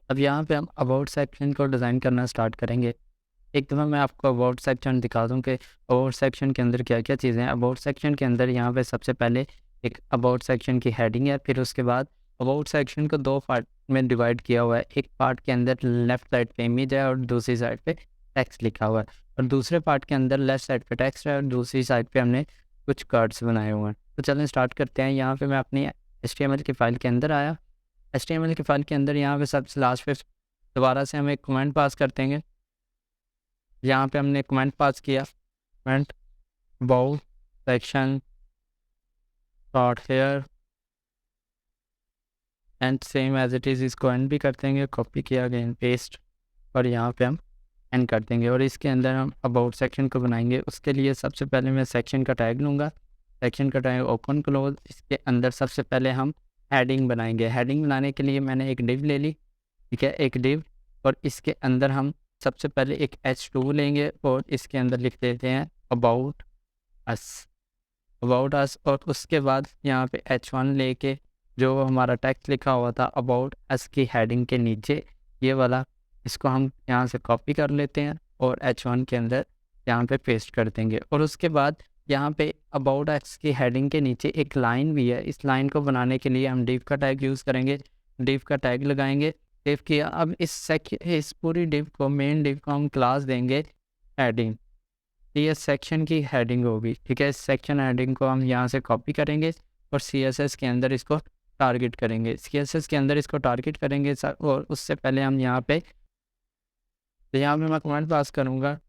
अब यहाँ पे हम अबाउट सेक्शन को डिज़ाइन करना स्टार्ट करेंगे। एक दफ़ा मैं आपको अबाउट सेक्शन दिखा दूँ कि अबाउट सेक्शन के अंदर क्या-क्या चीज़ें हैं। अबाउट सेक्शन के अंदर यहाँ पे सबसे पहले एक अबाउट सेक्शन की हेडिंग है, फिर उसके बाद अबाउट सेक्शन को 2 पार्ट में डिवाइड किया हुआ है। एक पार्ट के अंदर लेफ्ट साइड पे इमेज है और दूसरी साइड पे टेक्स्ट लिखा हुआ है, और दूसरे पार्ट के अंदर लेफ्ट साइड पे टेक्स्ट है और दूसरी साइड पे हमने कुछ कार्ड्स बनाए हुए हैं। तो चलें स्टार्ट करते हैं। यहाँ पे मैं अपनी एचटीएमएल की फ़ाइल के अंदर आया। एचटीएमएल की फ़ाइल के अंदर यहाँ पे सबसे लास्ट पे दोबारा से हम एक कमेंट पास कर देंगे। यहाँ पे हमने कमेंट पास किया, comment about section dot here and same as it is, इसको एंड भी कर देंगे, कॉपी किया अगेन पेस्ट, और यहाँ पे हम एंड कर देंगे। और इसके अंदर हम अबाउट सेक्शन को बनाएंगे। उसके लिए सबसे पहले मैं सेक्शन का टैग लूँगा। सेक्शन का टैग ओपन क्लोज। इसके अंदर सबसे पहले हम हेडिंग बनाएंगे। हेडिंग बनाने के लिए मैंने एक डिव ले ली, ठीक है, एक डिव, और इसके अंदर हम सबसे पहले एक H2 लेंगे और इसके अंदर लिख देते हैं अबाउट अस, अबाउट अस। और उसके बाद यहाँ पे H1 लेके जो हमारा टेक्स्ट लिखा हुआ था अबाउट अस की हेडिंग के नीचे, ये वाला, इसको हम यहाँ से कॉपी कर लेते हैं और H1 के अंदर यहाँ पे पेस्ट कर देंगे। और उसके बाद यहाँ पे अबाउट अस की हेडिंग के नीचे एक लाइन भी है। इस लाइन को बनाने के लिए हम डिव का टैग यूज़ करेंगे। डिव का टैग लगाएंगे, डिव किया। अब इस पूरी डिव को, मेन डिव को हम क्लास देंगे हेडिंग। ये सेक्शन की हेडिंग होगी, ठीक है। इस सेक्शन हेडिंग को हम यहाँ से कॉपी करेंगे और CSS के अंदर इसको टारगेट करेंगे। CSS के अंदर इसको टारगेट करेंगे और उससे पहले हम यहाँ पे मैं कमेंट पास करूँगा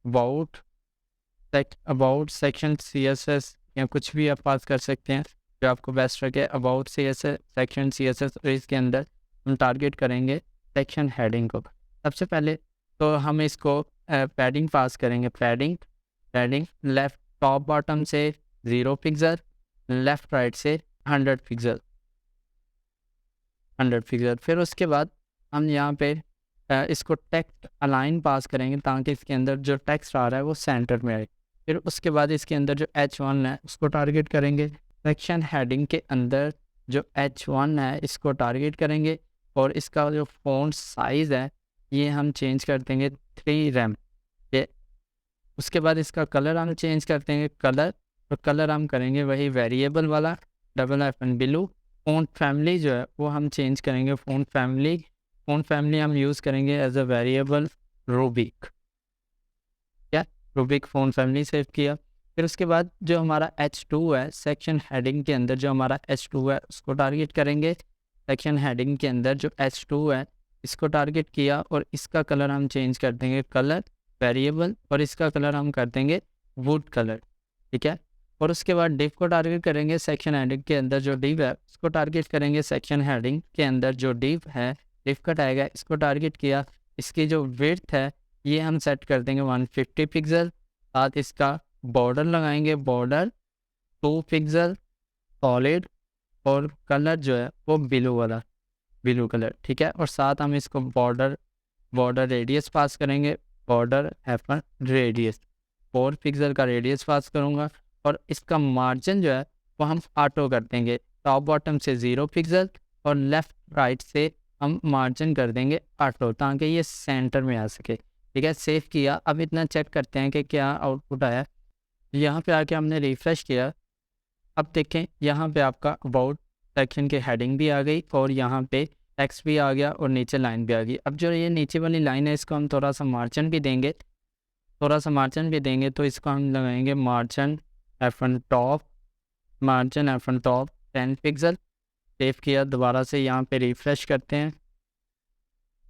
अबाउट सेक्शन CSS, या कुछ भी आप पास कर सकते हैं जो आपको बेस्ट लगे। अबाउट CSS सेक्शन CSS, और इसके अंदर हम टारगेट करेंगे सेक्शन हेडिंग को। सबसे पहले तो हम इसको पैडिंग पास करेंगे। पैडिंग लेफ़्ट टॉप बॉटम से 0 पिक्सल, लेफ़्ट राइट से 100 पिक्सल, 100 पिक्सल। फिर उसके बाद हम यहाँ पे इसको टेक्स्ट अलाइन पास करेंगे ताकि इसके अंदर जो टेक्स्ट आ रहा है वो सेंटर में आए। फिर उसके बाद इसके अंदर जो H1 है उसको टारगेट करेंगे। सेक्शन हेडिंग के अंदर जो H1 है इसको टारगेट करेंगे, और इसका जो फ़ॉन्ट साइज़ है ये हम चेंज कर देंगे 3 रैम। ये उसके बाद इसका कलर हम चेंज कर देंगे, कलर, और कलर हम करेंगे वही वेरिएबल वाला $ब्लू। फ़ॉन्ट फैमिली जो है वो हम चेंज करेंगे, फ़ॉन्ट फैमिली हम यूज़ करेंगे एज अ वेरिएबल रूबिक, क्या, रूबिक फ़ॉन्ट फैमिली सेव किया। फिर उसके बाद जो हमारा H2 है, सेक्शन हेडिंग के अंदर जो हमारा H2 है उसको टारगेट करेंगे। सेक्शन हेडिंग के अंदर जो H2 है इसको टारगेट किया, और इसका कलर हम चेंज कर देंगे, कलर वेरिएबल, और इसका कलर हम कर देंगे वुड कलर, ठीक है। और उसके बाद डिव को टारगेट करेंगे। सेक्शन हेडिंग के अंदर जो डिव है उसको टारगेट करेंगे। सेक्शन हेडिंग के अंदर जो डिव है, डिव का टैग है, इसको टारगेट किया। इसकी जो विड्थ है ये हम सेट कर देंगे 150 पिक्सल। साथ इसका बॉर्डर लगाएंगे, बॉर्डर 2 पिक्सल सॉलिड, और कलर जो है वो ब्लू वाला, ब्लू कलर, ठीक है। और साथ हम इसको बॉर्डर रेडियस पास करेंगे, बॉर्डर हैफन रेडियस 4 पिक्सल का रेडियस पास करूँगा। और इसका मार्जिन जो है वो हम ऑटो कर देंगे, टॉप बॉटम से 0 पिक्सल और लेफ़्ट राइट से हम मार्जिन कर देंगे ऑटो, ताकि ये सेंटर में आ सके, ठीक है। सेव किया। अब इतना चेक करते हैं कि क्या आउटपुट आया। यहाँ पे आके हमने रिफ़्रेश किया। अब देखें यहाँ पे आपका अबाउट सेक्शन की हेडिंग भी आ गई, और यहाँ पे टेक्स्ट भी आ गया, और नीचे लाइन भी आ गई। अब जो ये नीचे वाली लाइन है इसको हम थोड़ा सा मार्जिन भी देंगे, तो इसको हम लगाएंगे margin F1 top, margin F1 top 10 pixel. Save किया। दोबारा से यहाँ पे रिफ़्रेश करते हैं,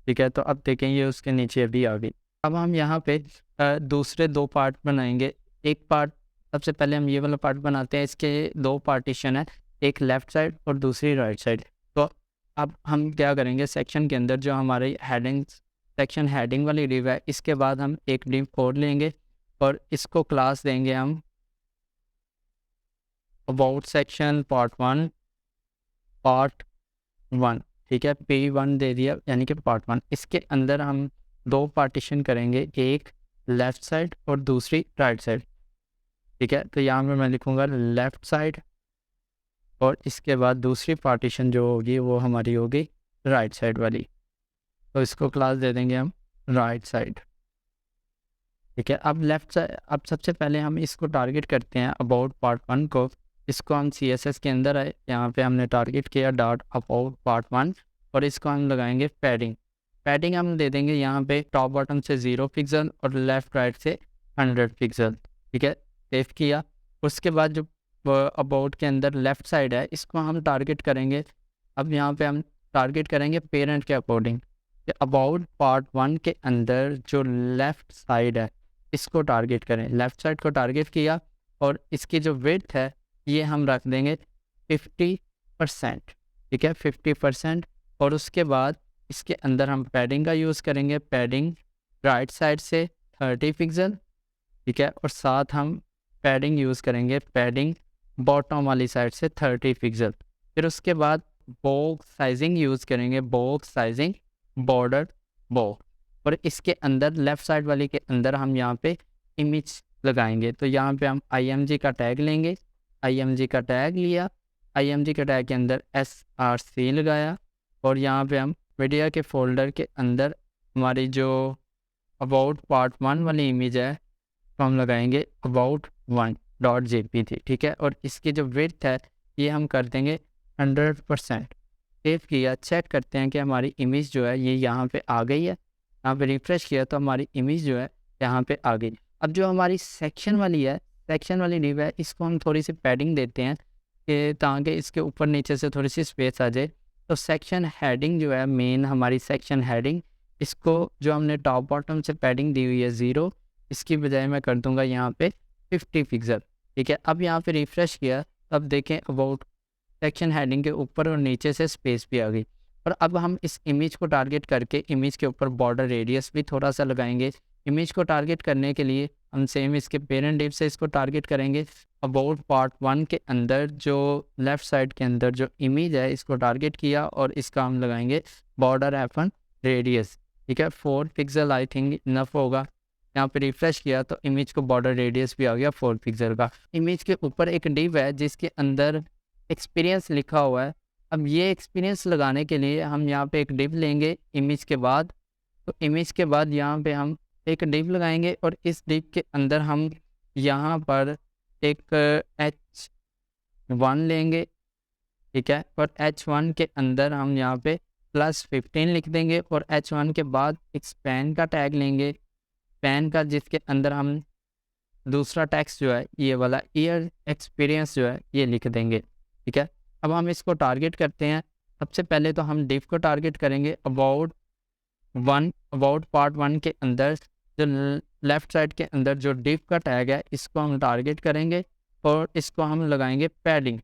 ठीक है। तो अब देखें ये उसके नीचे भी आ गई। अब हम यहाँ पे दूसरे 2 पार्ट बनाएंगे। एक पार्ट, सबसे पहले हम ये वाला पार्ट बनाते हैं। इसके 2 पार्टीशन है, एक लेफ़्ट साइड और दूसरी राइट साइड। तो अब हम क्या करेंगे, सेक्शन के अंदर जो हमारी सेक्शन हेडिंग वाली डिव है, इसके बाद हम एक डिव कोड लेंगे और इसको क्लास देंगे हम अबाउट सेक्शन पार्ट 1, ठीक है। P1 दे दिया, यानी कि पार्ट 1। इसके अंदर हम 2 पार्टीशन करेंगे, एक लेफ़्ट साइड और दूसरी राइट साइड, ठीक है। तो यहाँ पे मैं लिखूँगा लेफ़्ट साइड, और इसके बाद दूसरी पार्टीशन जो होगी वो हमारी होगी राइट साइड वाली, तो इसको क्लास दे देंगे हम राइट साइड। ठीक है, अब लेफ्ट साइड, अब सबसे पहले हम इसको टारगेट करते हैं अबाउट पार्ट 1 को। इसको हम CSS के अंदर आए, यहाँ पे हमने टारगेट किया डॉट अबाउट पार्ट 1 और इसको हम लगाएंगे पैडिंग। पैडिंग हम दे देंगे यहाँ पे टॉप बॉटम से 0 पिक्सल और लेफ़्ट राइट से 100 पिक्सल। ठीक है, सेव किया। उसके बाद जो अबाउट के अंदर लेफ़्ट साइड है इसको हम टारगेट करेंगे। अब यहाँ पे हम टारगेट करेंगे पेरेंट के अकॉर्डिंग। अबाउट पार्ट 1 के अंदर जो लेफ़्ट साइड है इसको टारगेट करें। लेफ़्ट साइड को टारगेट किया और इसकी जो विड्थ है ये हम रख देंगे 50%। ठीक है, 50%। और उसके बाद इसके अंदर हम पैडिंग का यूज़ करेंगे। पैडिंग राइट साइड से 30 पिक्सल। ठीक है, और साथ हम पैडिंग यूज़ करेंगे, पैडिंग बॉटम वाली साइड से 30 पिक्सल। फिर उसके बाद बॉक्स साइजिंग यूज़ करेंगे, बॉक्स साइजिंग बॉर्डर बॉक्स। और इसके अंदर लेफ़्ट साइड वाले के अंदर हम यहाँ पे इमेज लगाएंगे। तो यहाँ पे हम img का टैग लेंगे, img का टैग लिया, img के टैग के अंदर src लगाया और यहाँ पे हम मीडिया के फोल्डर के अंदर हमारी जो अबाउट पार्ट 1 वाली इमेज है तो हम लगाएंगे about1.jpg। ठीक है, और इसकी जो विड्थ है ये हम कर देंगे 100%। सेव किया, चेक करते हैं कि हमारी इमेज जो है ये यहाँ पे आ गई है। यहाँ पे रिफ्रेश किया तो हमारी इमेज जो है यहाँ पे आ गई। अब जो हमारी सेक्शन वाली है, सेक्शन वाली डिव है, इसको हम थोड़ी सी पैडिंग देते हैं कि ताकि इसके ऊपर नीचे से थोड़ी सी स्पेस आ जाए। तो सेक्शन हेडिंग जो है, मेन हमारी सेक्शन हेडिंग, इसको जो हमने टॉप बॉटम से पैडिंग दी हुई है 0, इसकी बजाय मैं कर दूंगा यहाँ पे 50 पिक्सल। ठीक है, अब यहाँ पे रिफ्रेश किया, अब देखें अबाउट सेक्शन हेडिंग के ऊपर और नीचे से स्पेस भी आ गई। और अब हम इस इमेज को टारगेट करके इमेज के ऊपर बॉर्डर रेडियस भी थोड़ा सा लगाएंगे। इमेज को टारगेट करने के लिए हम सेम इसके पेरेंट डिव से इसको टारगेट करेंगे। अबाउट पार्ट 1 के अंदर जो लेफ़्ट साइड के अंदर जो इमेज है इसको टारगेट किया और इसका हम लगाएंगे बॉर्डर F1 रेडियस। ठीक है, 4 पिक्सल आई थिंक इनफ होगा। यहाँ पे रिफ्रेश किया तो इमेज को बॉर्डर रेडियस भी आ गया 4 पिक्सल का। इमेज के ऊपर एक डिव है जिसके अंदर एक्सपीरियंस लिखा हुआ है। अब ये एक्सपीरियंस लगाने के लिए हम यहाँ पे एक डिव लेंगे इमेज के बाद। तो इमेज के बाद यहाँ पे हम एक डिव लगाएंगे और इस डिव के अंदर हम यहाँ पर एक H1 लेंगे। ठीक है, और H1 के अंदर हम यहाँ पे +15 लिख देंगे और H1 के बाद एक स्पैन का टैग लेंगे, स्पैन का, जिसके अंदर हम दूसरा टेक्स्ट जो है ये वाला ईयर एक्सपीरियंस जो है ये लिख देंगे। ठीक है, अब हम इसको टारगेट करते हैं। सबसे पहले तो हम डिव को टारगेट करेंगे अबाउट पार्ट 1 के अंदर जो लेफ़्ट साइड के अंदर जो डिव का टैग है इसको हम टारगेट करेंगे और इसको हम लगाएंगे पैडिंग।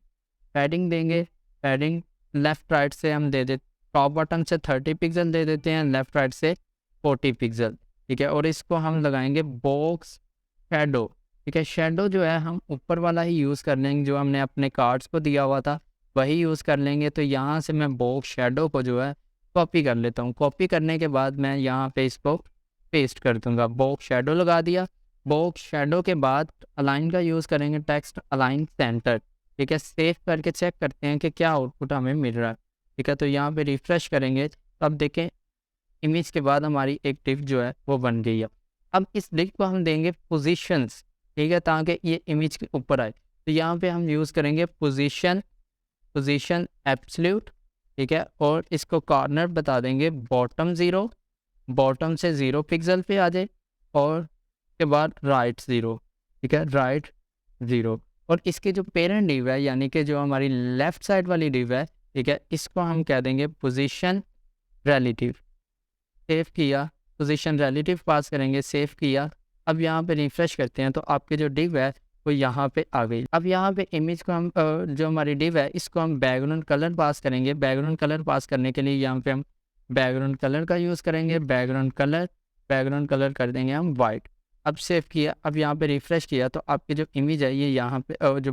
पैडिंग देंगे, पैडिंग लेफ़्ट राइट से हम दे देते, टॉप बॉटम से 30 पिक्सल दे देते हैं, लेफ़्ट राइट से 40 पिक्सल। ठीक है, और इसको हम लगाएंगे बॉक्स शैडो। ठीक है, शैडो जो है हम ऊपर वाला ही यूज़ कर लेंगे, जो हमने अपने कार्ड्स को दिया हुआ था वही यूज़ कर लेंगे। तो यहाँ से मैं बॉक्स शैडो को जो है कॉपी कर लेता हूँ। कॉपी करने के बाद मैं यहाँ पे इसको पेस्ट कर दूँगा। बॉक्स शैडो लगा दिया। बॉक्स शैडो के बाद अलाइन का यूज़ करेंगे, टेक्स्ट अलाइन सेंटर। ठीक है, सेव करके चेक करते हैं कि क्या आउटपुट हमें मिल रहा है। ठीक है, तो यहाँ पे रिफ़्रेश करेंगे तो अब देखें इमेज के बाद हमारी एक डिव जो है वो बन गई है। अब इस डिव को हम देंगे पोजीशंस। ठीक है, ताकि ये इमेज के ऊपर आए। तो यहाँ पे हम यूज़ करेंगे पोजीशन एब्सोल्यूट। ठीक है, और इसको कॉर्नर बता देंगे बॉटम 0, बॉटम से 0 पिक्सल पे आ जाए और के बाद राइट 0। ठीक है, राइट 0। और इसके जो पेरेंट डिव है यानी कि जो हमारी लेफ़्ट साइड वाली डिव है, ठीक है, इसको हम कह देंगे पोजीशन रिलेटिव। सेव किया, पोजीशन रिलेटिव पास करेंगे, सेव किया। अब यहाँ पे रिफ्रेश करते हैं तो आपके जो डिव है वो यहाँ पे आ गई। अब यहाँ पे इमेज को हम जो हमारी डिव है इसको हम बैकग्राउंड कलर पास करेंगे। बैकग्राउंड कलर पास करने के लिए यहाँ पे हम बैकग्राउंड कलर का यूज़ करेंगे। बैकग्राउंड कलर कर देंगे हम वाइट। अब सेव किया, अब यहाँ पे रिफ्रेश किया तो आपकी जो इमेज है ये यहाँ पे जो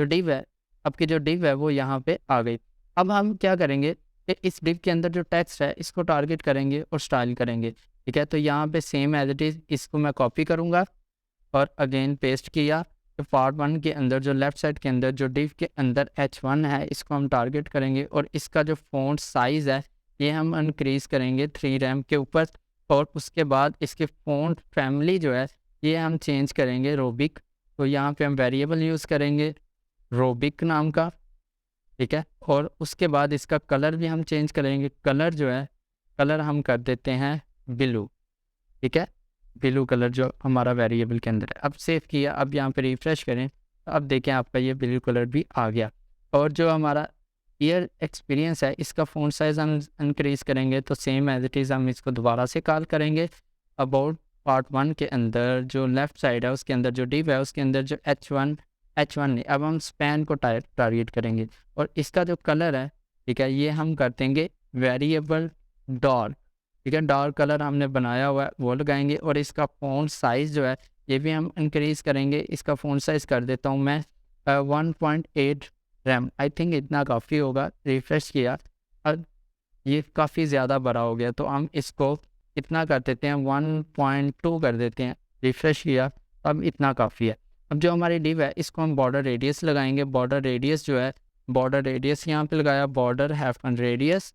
डिव है, आपकी जो डिव है वो यहाँ पे आ गई। अब हम क्या करेंगे कि इस डिव के अंदर जो टेक्स्ट है इसको टारगेट करेंगे और स्टाइल करेंगे। ठीक है, तो यहाँ पे सेम एज इट इज़ इसको मैं कॉपी करूँगा और अगेन पेस्ट किया। तो पार्ट 1 के अंदर जो लेफ़्ट साइड के अंदर जो डिव के अंदर H1 है इसको हम टारगेट करेंगे और इसका जो फ़ॉन्ट साइज़ है ये हम इंक्रीज़ करेंगे 3 रैम के ऊपर, और उसके बाद इसकी फ़ॉन्ट फैमिली जो है ये हम चेंज करेंगे रोबिक। तो यहाँ पे हम वेरिएबल यूज़ करेंगे रोबिक नाम का, ठीक है। और उसके बाद इसका कलर भी हम चेंज करेंगे, कलर जो है कलर हम कर देते हैं ब्लू, ठीक है। ब्लू कलर जो हमारा वेरिएबल के अंदर है। अब सेव किया, अब यहाँ पे रिफ्रेश करें तो अब देखें आपका ये ब्लू कलर भी आ गया। और जो हमारा ईयर एक्सपीरियंस है इसका फ़ॉन्ट साइज़ हम इंक्रीज़ करेंगे, तो सेम एज इट इज़ हम इसको दोबारा से कॉल करेंगे। अबाउट पार्ट 1 के अंदर जो लेफ़्ट साइड है उसके अंदर जो डिव है उसके अंदर जो H1 नहीं, अब हम स्पैन को टारगेट करेंगे। और इसका जो कलर है, ठीक है, ये हम कर देंगे वेरिएबल डार्क, ठीक है। डार्क कलर हमने बनाया हुआ है वो लगाएंगे। और इसका फ़ॉन्ट साइज़ जो है ये भी हम इंक्रीज़ करेंगे। इसका फ़ॉन्ट साइज़ कर देता हूँ मैं 1.8 रैम, आई थिंक इतना काफ़ी होगा। रिफ्रेश किया, अब ये काफ़ी ज़्यादा बड़ा हो गया, तो हम इसको इतना कर देते हैं 1.2 कर देते हैं। रिफ्रेश किया, अब इतना काफ़ी है। अब जो हमारी डिव है इसको हम बॉर्डर रेडियस लगाएंगे। बॉर्डर रेडियस जो है, बॉर्डर रेडियस यहाँ पे लगाया, border hyphen radius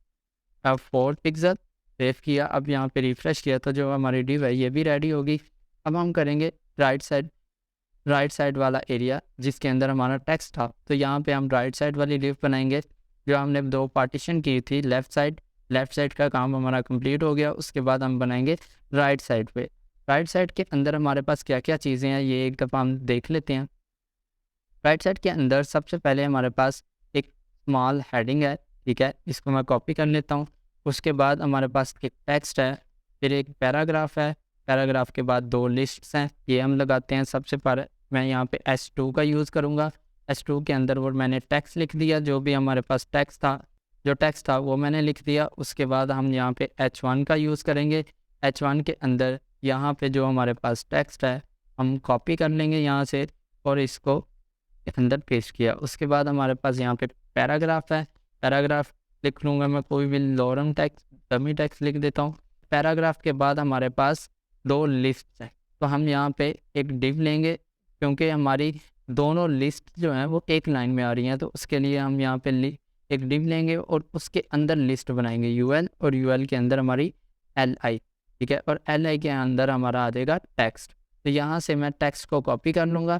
4 pixel. Save किया, अब यहाँ पे रिफ्रेश किया तो जो हमारी डिव है ये भी रेडी होगी। अब हम करेंगे राइट साइड वाला एरिया जिसके अंदर हमारा टेक्स्ट था, तो यहाँ पे हम राइट साइड वाली डिव बनाएंगे। जो हमने 2 पार्टीशन की थी लेफ़्ट साइड का काम हमारा कंप्लीट हो गया। उसके बाद हम बनाएंगे राइट साइड पे। राइट साइड के अंदर हमारे पास क्या क्या चीज़ें हैं ये एक दफ़ा हम देख लेते हैं। राइट साइड के अंदर सबसे पहले हमारे पास एक स्मॉल हेडिंग है, ठीक है, इसको मैं कॉपी कर लेता हूँ। उसके बाद हमारे पास एक टेक्स्ट है, फिर एक पैराग्राफ है, पैराग्राफ के बाद 2 लिस्ट्स हैं, ये हम लगाते हैं। सबसे पहले मैं यहाँ पे S2 का यूज़ करूँगा। S2 के अंदर वो मैंने टेक्स्ट लिख दिया, जो भी हमारे पास टेक्स्ट था वो मैंने लिख दिया। उसके बाद हम यहाँ पे H1 का यूज़ करेंगे। H1 के अंदर यहाँ पे जो हमारे पास टेक्स्ट है हम कॉपी कर लेंगे यहाँ से और इसको अंदर पेस्ट किया। उसके बाद हमारे पास यहाँ पे पैराग्राफ है, पैराग्राफ लिख लूँगा मैं, कोई भी लॉरम टेक्स्ट डमी टेक्स्ट लिख देता हूँ। पैराग्राफ के बाद हमारे पास 2 लिस्ट हैं, तो हम यहाँ पे एक डिव लेंगे क्योंकि हमारी दोनों लिस्ट जो हैं वो एक लाइन में आ रही हैं, तो उसके लिए हम यहाँ पे एक डिव लेंगे और उसके अंदर लिस्ट बनाएंगे UL, और UL के अंदर हमारी LI, ठीक है, और LI के अंदर हमारा आ जाएगा टेक्स्ट। तो यहाँ से मैं टेक्स्ट को कॉपी कर लूँगा,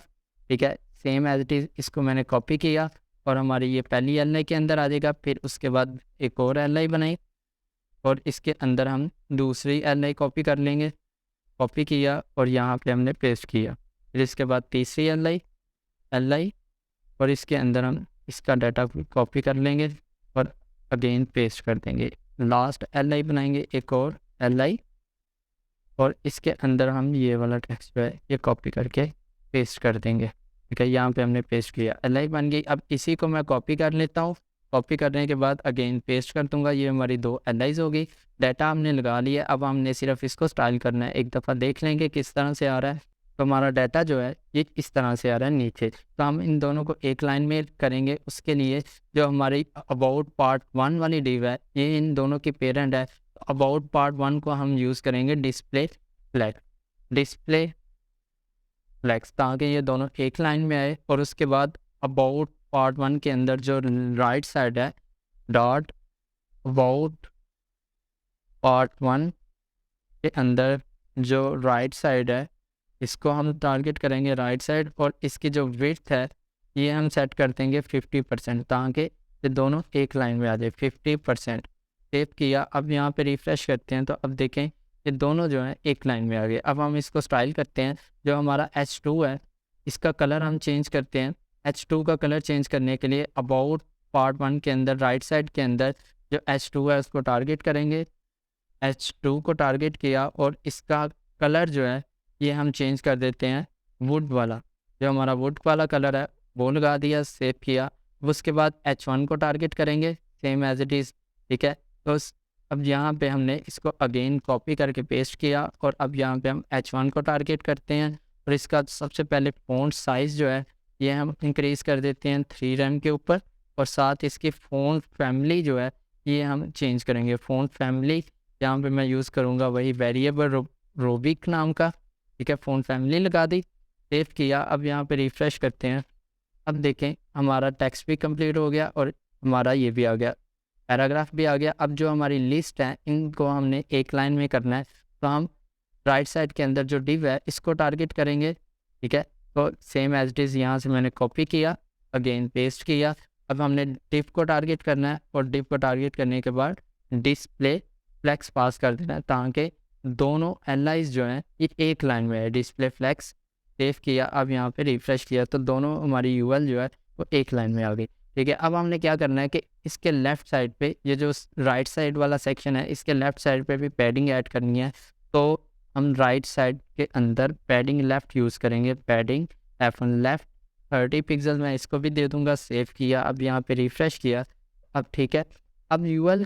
ठीक है, सेम एज इट इज़ इसको मैंने कॉपी किया और हमारी ये पहली LI के अंदर आ जाएगा। फिर उसके बाद एक और LI बनाई और इसके अंदर हम दूसरी LI कॉपी कर लेंगे, कॉपी किया और यहाँ पे हमने पेस्ट किया। फिर इसके बाद तीसरी LI और इसके अंदर हम इसका डाटा कॉपी कर लेंगे और अगेन पेस्ट कर देंगे। लास्ट LI बनाएंगे, एक और LI, और इसके अंदर हम ये वाला टेक्स्ट जो है ये कॉपी करके पेस्ट कर देंगे, ठीक है। यहाँ पे हमने पेस्ट किया, LI बन गई। अब इसी को मैं कॉपी कर लेता हूँ, कॉपी करने के बाद अगेन पेस्ट कर दूंगा। ये हमारी 2 LIs हो गई। डाटा हमने लगा लिया, अब हमने सिर्फ इसको स्टाइल करना है। एक दफ़ा देख लेंगे किस तरह से आ रहा है। तो हमारा डाटा जो है ये इस तरह से आ रहा है नीचे। तो हम इन दोनों को एक लाइन में करेंगे। उसके लिए जो हमारी अबाउट पार्ट 1 वाली डिव है ये इन दोनों की पेरेंट है। अबाउट पार्ट 1 को हम यूज़ करेंगे डिस्प्ले फ्लैग्स, ताकि ये दोनों एक लाइन में आए। और उसके बाद अबाउट पार्ट 1 के अंदर जो राइट साइड है डॉट अबाउट पार्ट 1 के अंदर जो राइट साइड है इसको हम टारगेट करेंगे राइट साइड, और इसकी जो विड्थ है ये हम सेट कर देंगे 50%, ताकि ये दोनों एक लाइन में आ जाए 50%। सेव किया, अब यहाँ पे रिफ़्रेश करते हैं तो अब देखें ये दोनों जो हैं एक लाइन में आ गए। अब हम इसको स्टाइल करते हैं। जो हमारा H2 है इसका कलर हम चेंज करते हैं। H2 का कलर चेंज करने के लिए अबाउट पार्ट 1 के अंदर राइट साइड के अंदर जो H2 है उसको टारगेट करेंगे। H2 को टारगेट किया और इसका कलर जो है ये हम चेंज कर देते हैं वुड वाला। जो हमारा वुड वाला कलर है वो लगा दिया, सेव किया। उसके बाद H1 को टारगेट करेंगे सेम एज इट इज़, ठीक है। तो अब यहाँ पे हमने इसको अगेन कॉपी करके पेस्ट किया और अब यहाँ पे हम H1 को टारगेट करते हैं और इसका सबसे पहले फ़ॉन्ट साइज़ जो है ये हम इंक्रीज़ कर देते हैं 3 रैम के ऊपर, और साथ इसकी फ़ॉन्ट फैमिली जो है ये हम चेंज करेंगे। फ़ॉन्ट फैमिली यहाँ पे मैं यूज़ करूँगा वही वेरिएबल रोबिक नाम का, ठीक है। फ़ॉन्ट फैमिली लगा दी, सेव किया। अब यहाँ पे रिफ़्रेश करते हैं, अब देखें हमारा टेक्स्ट भी कंप्लीट हो गया और हमारा ये भी आ गया। पैराग्राफ भी आ गया। अब जो हमारी लिस्ट है इनको हमने एक लाइन में करना है, तो हम राइट साइड के अंदर जो डिव है इसको टारगेट करेंगे, ठीक है। तो सेम एज इट इज़ यहाँ से मैंने कॉपी किया, अगेन पेस्ट किया। अब हमने डिव को टारगेट करना है और डिव को टारगेट करने के बाद डिस्प्ले फ्लेक्स पास कर देना है, ताकि दोनों एलाइज जो हैं ये एक लाइन में है। डिस्प्ले फ्लेक्स सेव किया, अब यहाँ पे रिफ्रेश किया तो दोनों हमारी यूएल जो है वो एक लाइन में आ गई, ठीक है। अब हमने क्या करना है कि इसके लेफ़्ट साइड पे ये जो राइट साइड वाला सेक्शन है इसके लेफ़्ट साइड पे भी पैडिंग ऐड करनी है। तो हम राइट साइड के अंदर पैडिंग लेफ़्ट यूज़ करेंगे, पैडिंग F1 लेफ़्ट 30 पिक्सल मैं इसको भी दे दूंगा। सेव किया, अब यहाँ पे रिफ़्रेश किया, अब ठीक है। अब यूएल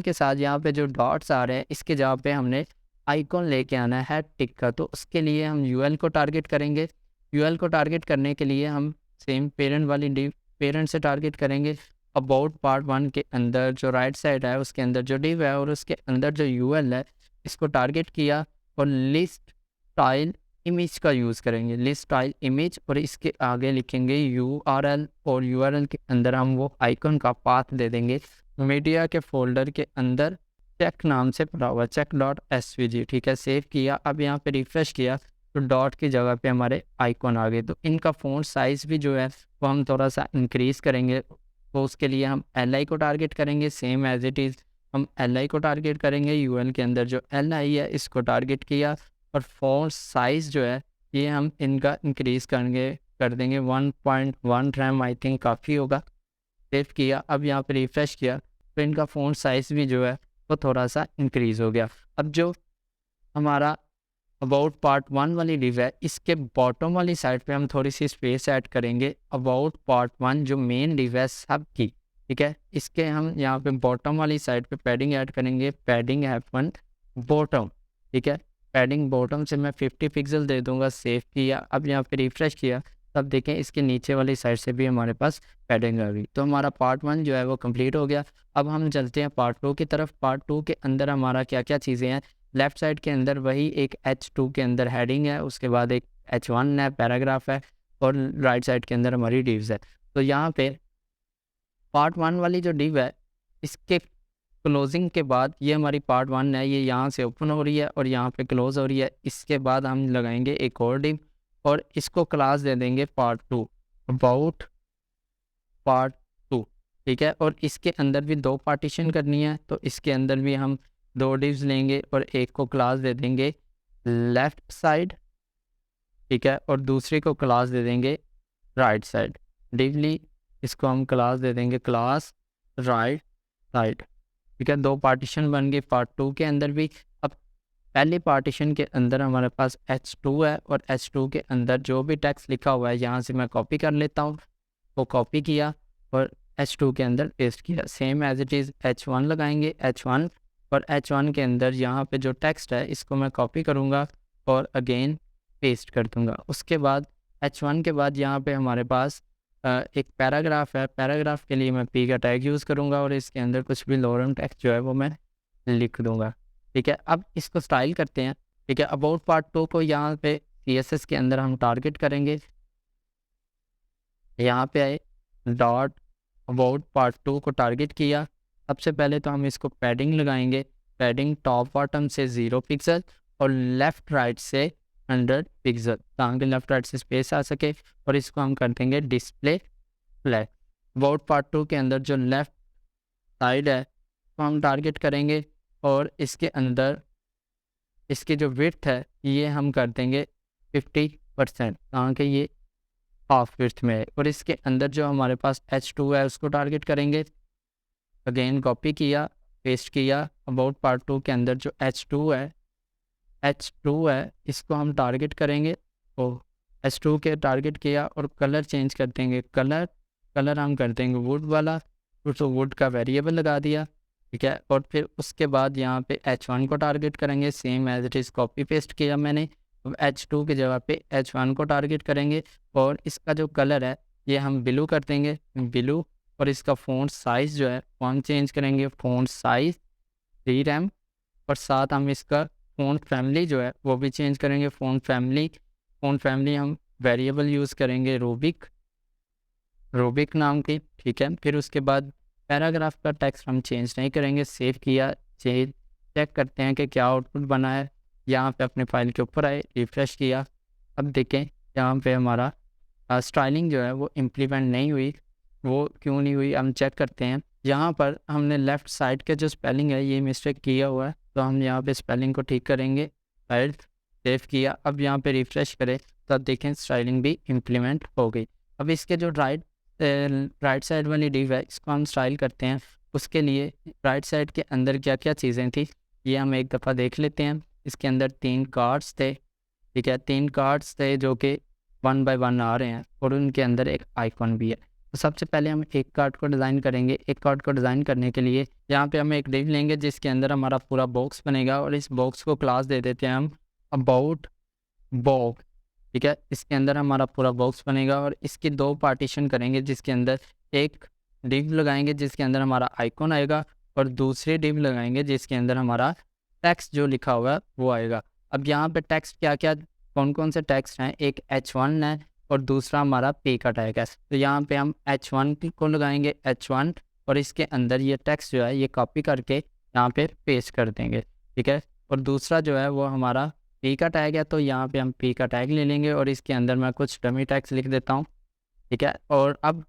के साथ यहाँ पे जो डॉट्स आ रहे हैं इसके जगह पे हमने आइकॉन लेके आना है टिक का, तो उसके लिए हम यूएल को टारगेट करेंगे। यूएल को टारगेट करने के लिए हम सेम पेरेंट वाली डिव पेरेंट से टारगेट करेंगे। अबाउट पार्ट 1 के अंदर जो राइट साइड है उसके अंदर जो डिव है और उसके अंदर जो यूएल है इसको टारगेट किया और लिस्ट स्टाइल इमेज का यूज़ करेंगे, लिस्ट स्टाइल इमेज, और इसके आगे लिखेंगे यूआरएल और यूआरएल के अंदर हम वो आइकन का पाथ दे देंगे मीडिया के फोल्डर के अंदर चेक नाम से पड़ा हुआ, check.svg, ठीक है। सेव किया, अब यहाँ पे रिफ्रेश किया तो डॉट की जगह पे हमारे आइकॉन आ गए। तो इनका फ़ॉन्ट साइज़ भी जो है वो हम थोड़ा सा इंक्रीज़ करेंगे, तो उसके लिए हम एल को टारगेट करेंगे, सेम एज इट इज़ हम एल को टारगेट करेंगे। यूएल के अंदर जो एल है इसको टारगेट किया और फ़ॉन्ट साइज़ जो है ये हम इनका इंक्रीज़ कर देंगे 1.1 रैम, आई थिंक काफ़ी होगा। सेव किया, अब यहाँ पे रिफ़्रेश किया तो इनका फ़ॉन्ट साइज़ भी जो है वो थोड़ा सा इंक्रीज़ हो गया। अब जो हमारा अबाउट पार्ट 1 वाली डिव है इसके बॉटम वाली साइड पे हम थोड़ी सी स्पेस ऐड करेंगे। अबाउट पार्ट 1 जो मेन डिव है सब की, ठीक है, इसके हम यहाँ पे बॉटम वाली साइड पे पैडिंग ऐड करेंगे, पैडिंग F1 बॉटम, ठीक है। पैडिंग बॉटम से मैं 50 पिक्सल दे दूंगा। सेव किया, अब यहाँ पे रिफ़्रेश किया, तब देखें इसके नीचे वाली साइड से भी हमारे पास पैडिंग आ गई। तो हमारा पार्ट 1 जो है वो कंप्लीट हो गया। अब हम चलते हैं पार्ट 2 की तरफ। पार्ट 2 के अंदर हमारा क्या क्या चीज़ें हैं। लेफ़्ट साइड के अंदर वही एक H2 के अंदर हेडिंग है, उसके बाद एक H1 है, पैराग्राफ है, और राइट साइड के अंदर हमारी डिव्स है। तो यहाँ पे पार्ट 1 वाली जो डिव है इसके क्लोजिंग के बाद ये हमारी पार्ट 1 है, ये यहाँ से ओपन हो रही है और यहाँ पे क्लोज हो रही है। इसके बाद हम लगाएंगे एक और डिव और इसको क्लास दे देंगे पार्ट 2, अबाउट पार्ट 2, ठीक है। और इसके अंदर भी 2 पार्टीशन करनी है, तो इसके अंदर भी हम 2 डिव्स लेंगे और एक को क्लास दे देंगे लेफ़्ट साइड, ठीक है, और दूसरे को क्लास दे देंगे राइट साइड। डिवली इसको हम क्लास दे देंगे क्लास राइट साइड, ठीक है। 2 पार्टीशन बन गए पार्ट 2 के अंदर भी। अब पहले पार्टीशन के अंदर हमारे पास H2 है और H2 के अंदर जो भी टेक्स्ट लिखा हुआ है यहाँ से मैं कॉपी कर लेता हूँ, वो कॉपी किया और H2 के अंदर पेस्ट किया। Same as it is H1 लगाएंगे, H1, और H1 के अंदर यहाँ पे जो टेक्स्ट है इसको मैं कॉपी करूँगा और अगेन पेस्ट कर दूँगा। उसके बाद H1 के बाद यहाँ पे हमारे पास एक पैराग्राफ है। पैराग्राफ के लिए मैं P का टैग यूज़ करूँगा और इसके अंदर कुछ भी लॉरम टेक्स्ट जो है वो मैं लिख दूँगा, ठीक है। अब इसको स्टाइल करते हैं, ठीक है। अबाउट पार्ट 2 को यहाँ पे CSS के अंदर हम टारगेट करेंगे। यहाँ पे आए, डॉट अबाउट पार्ट 2 को टारगेट किया। सबसे पहले तो हम इसको पैडिंग लगाएंगे, पैडिंग टॉप बॉटम से 0 पिक्सल और लेफ़्ट राइट से 100 पिक्सल, ताकि लेफ़्ट राइट से स्पेस आ सके। और इसको हम कर देंगे डिस्प्ले फ्लैग। अबाउट पार्ट 2 के अंदर जो लेफ़्ट साइड है तो हम टारगेट करेंगे और इसके अंदर इसकी जो विड्थ है ये हम कर देंगे 50%, ताकि ये हाफ विड्थ में है। और इसके अंदर जो हमारे पास H2 है उसको टारगेट करेंगे, अगेन कॉपी किया, पेस्ट किया। अबाउट पार्ट 2 के अंदर जो H2 है इसको हम टारगेट करेंगे, तो H2 के टारगेट किया और कलर चेंज कर देंगे। कलर हम कर देंगे वुड वाला, तो वुड का वेरिएबल लगा दिया, ठीक है। और फिर उसके बाद यहाँ पे H1 को टारगेट करेंगे, same as it is copy paste किया मैंने। अब H2 की जगह पे H1 को टारगेट करेंगे और इसका जो कलर है ये हम ब्लू कर देंगे, ब्लू। और इसका फ़ॉन्ट साइज़ जो है वो हम चेंज करेंगे, फ़ॉन्ट साइज़ 3 रैम। और साथ हम इसका फ़ॉन्ट फैमिली जो है वो भी चेंज करेंगे, फ़ॉन्ट फैमिली हम वेरिएबल यूज़ करेंगे रूबिक नाम की, ठीक है। फिर उसके बाद पैराग्राफ का टेक्स्ट हम चेंज नहीं करेंगे। सेव किया, चेक करते हैं कि क्या आउटपुट बना है। यहाँ पे अपने फाइल के ऊपर आए, रिफ्रेश किया, अब देखें यहाँ पे हमारा स्टाइलिंग जो है वो इम्प्लीमेंट नहीं हुई। वो क्यों नहीं हुई हम चेक करते हैं। यहाँ पर हमने लेफ़्ट साइड के जो स्पेलिंग है ये मिस्टेक किया हुआ है, तो हम यहाँ पे स्पेलिंग को ठीक करेंगे। फाइल सेव किया, अब यहाँ पे रिफ़्रेश करें तो अब देखें स्टाइलिंग भी इम्प्लीमेंट हो गई। अब इसके जो राइट साइड वाली डिव है इसको हम स्टाइल करते हैं। उसके लिए राइट साइड के अंदर क्या क्या चीज़ें थी ये हम एक दफ़ा देख लेते हैं। इसके अंदर 3 कार्ड्स थे, ठीक है, 3 कार्ड्स थे जो कि 1 बाय 1 आ रहे हैं और उनके अंदर एक आइकॉन भी है। तो सबसे पहले हम एक कार्ड को डिज़ाइन करेंगे। एक कार्ड को डिज़ाइन करने के लिए यहाँ पे हम एक डिव लेंगे जिसके अंदर हमारा पूरा बॉक्स बनेगा और इस बॉक्स को क्लास दे देते हैं हम अबाउट बॉक्स, ठीक है। इसके अंदर हमारा पूरा बॉक्स बनेगा और इसकी 2 पार्टीशन करेंगे जिसके अंदर एक डिव लगाएंगे जिसके अंदर हमारा आइकॉन आएगा और दूसरी डिव लगाएंगे जिसके अंदर हमारा टेक्स्ट जो लिखा हुआ है वो आएगा। अब यहाँ पे टेक्स्ट क्या क्या कौन कौन से टेक्स्ट हैं, एक H1 है और दूसरा हमारा पे का टैग है। तो यहाँ पे हम H1 को लगाएंगे, H1, और इसके अंदर ये टेक्स्ट जो है ये कॉपी करके यहाँ पे पेस्ट कर देंगे, ठीक है। और दूसरा जो है वो हमारा पे का टैग है, तो यहाँ पे हम पे का टैग ले लेंगे और इसके अंदर मैं कुछ डमी टैग्स लिख देता हूँ, ठीक है। और अब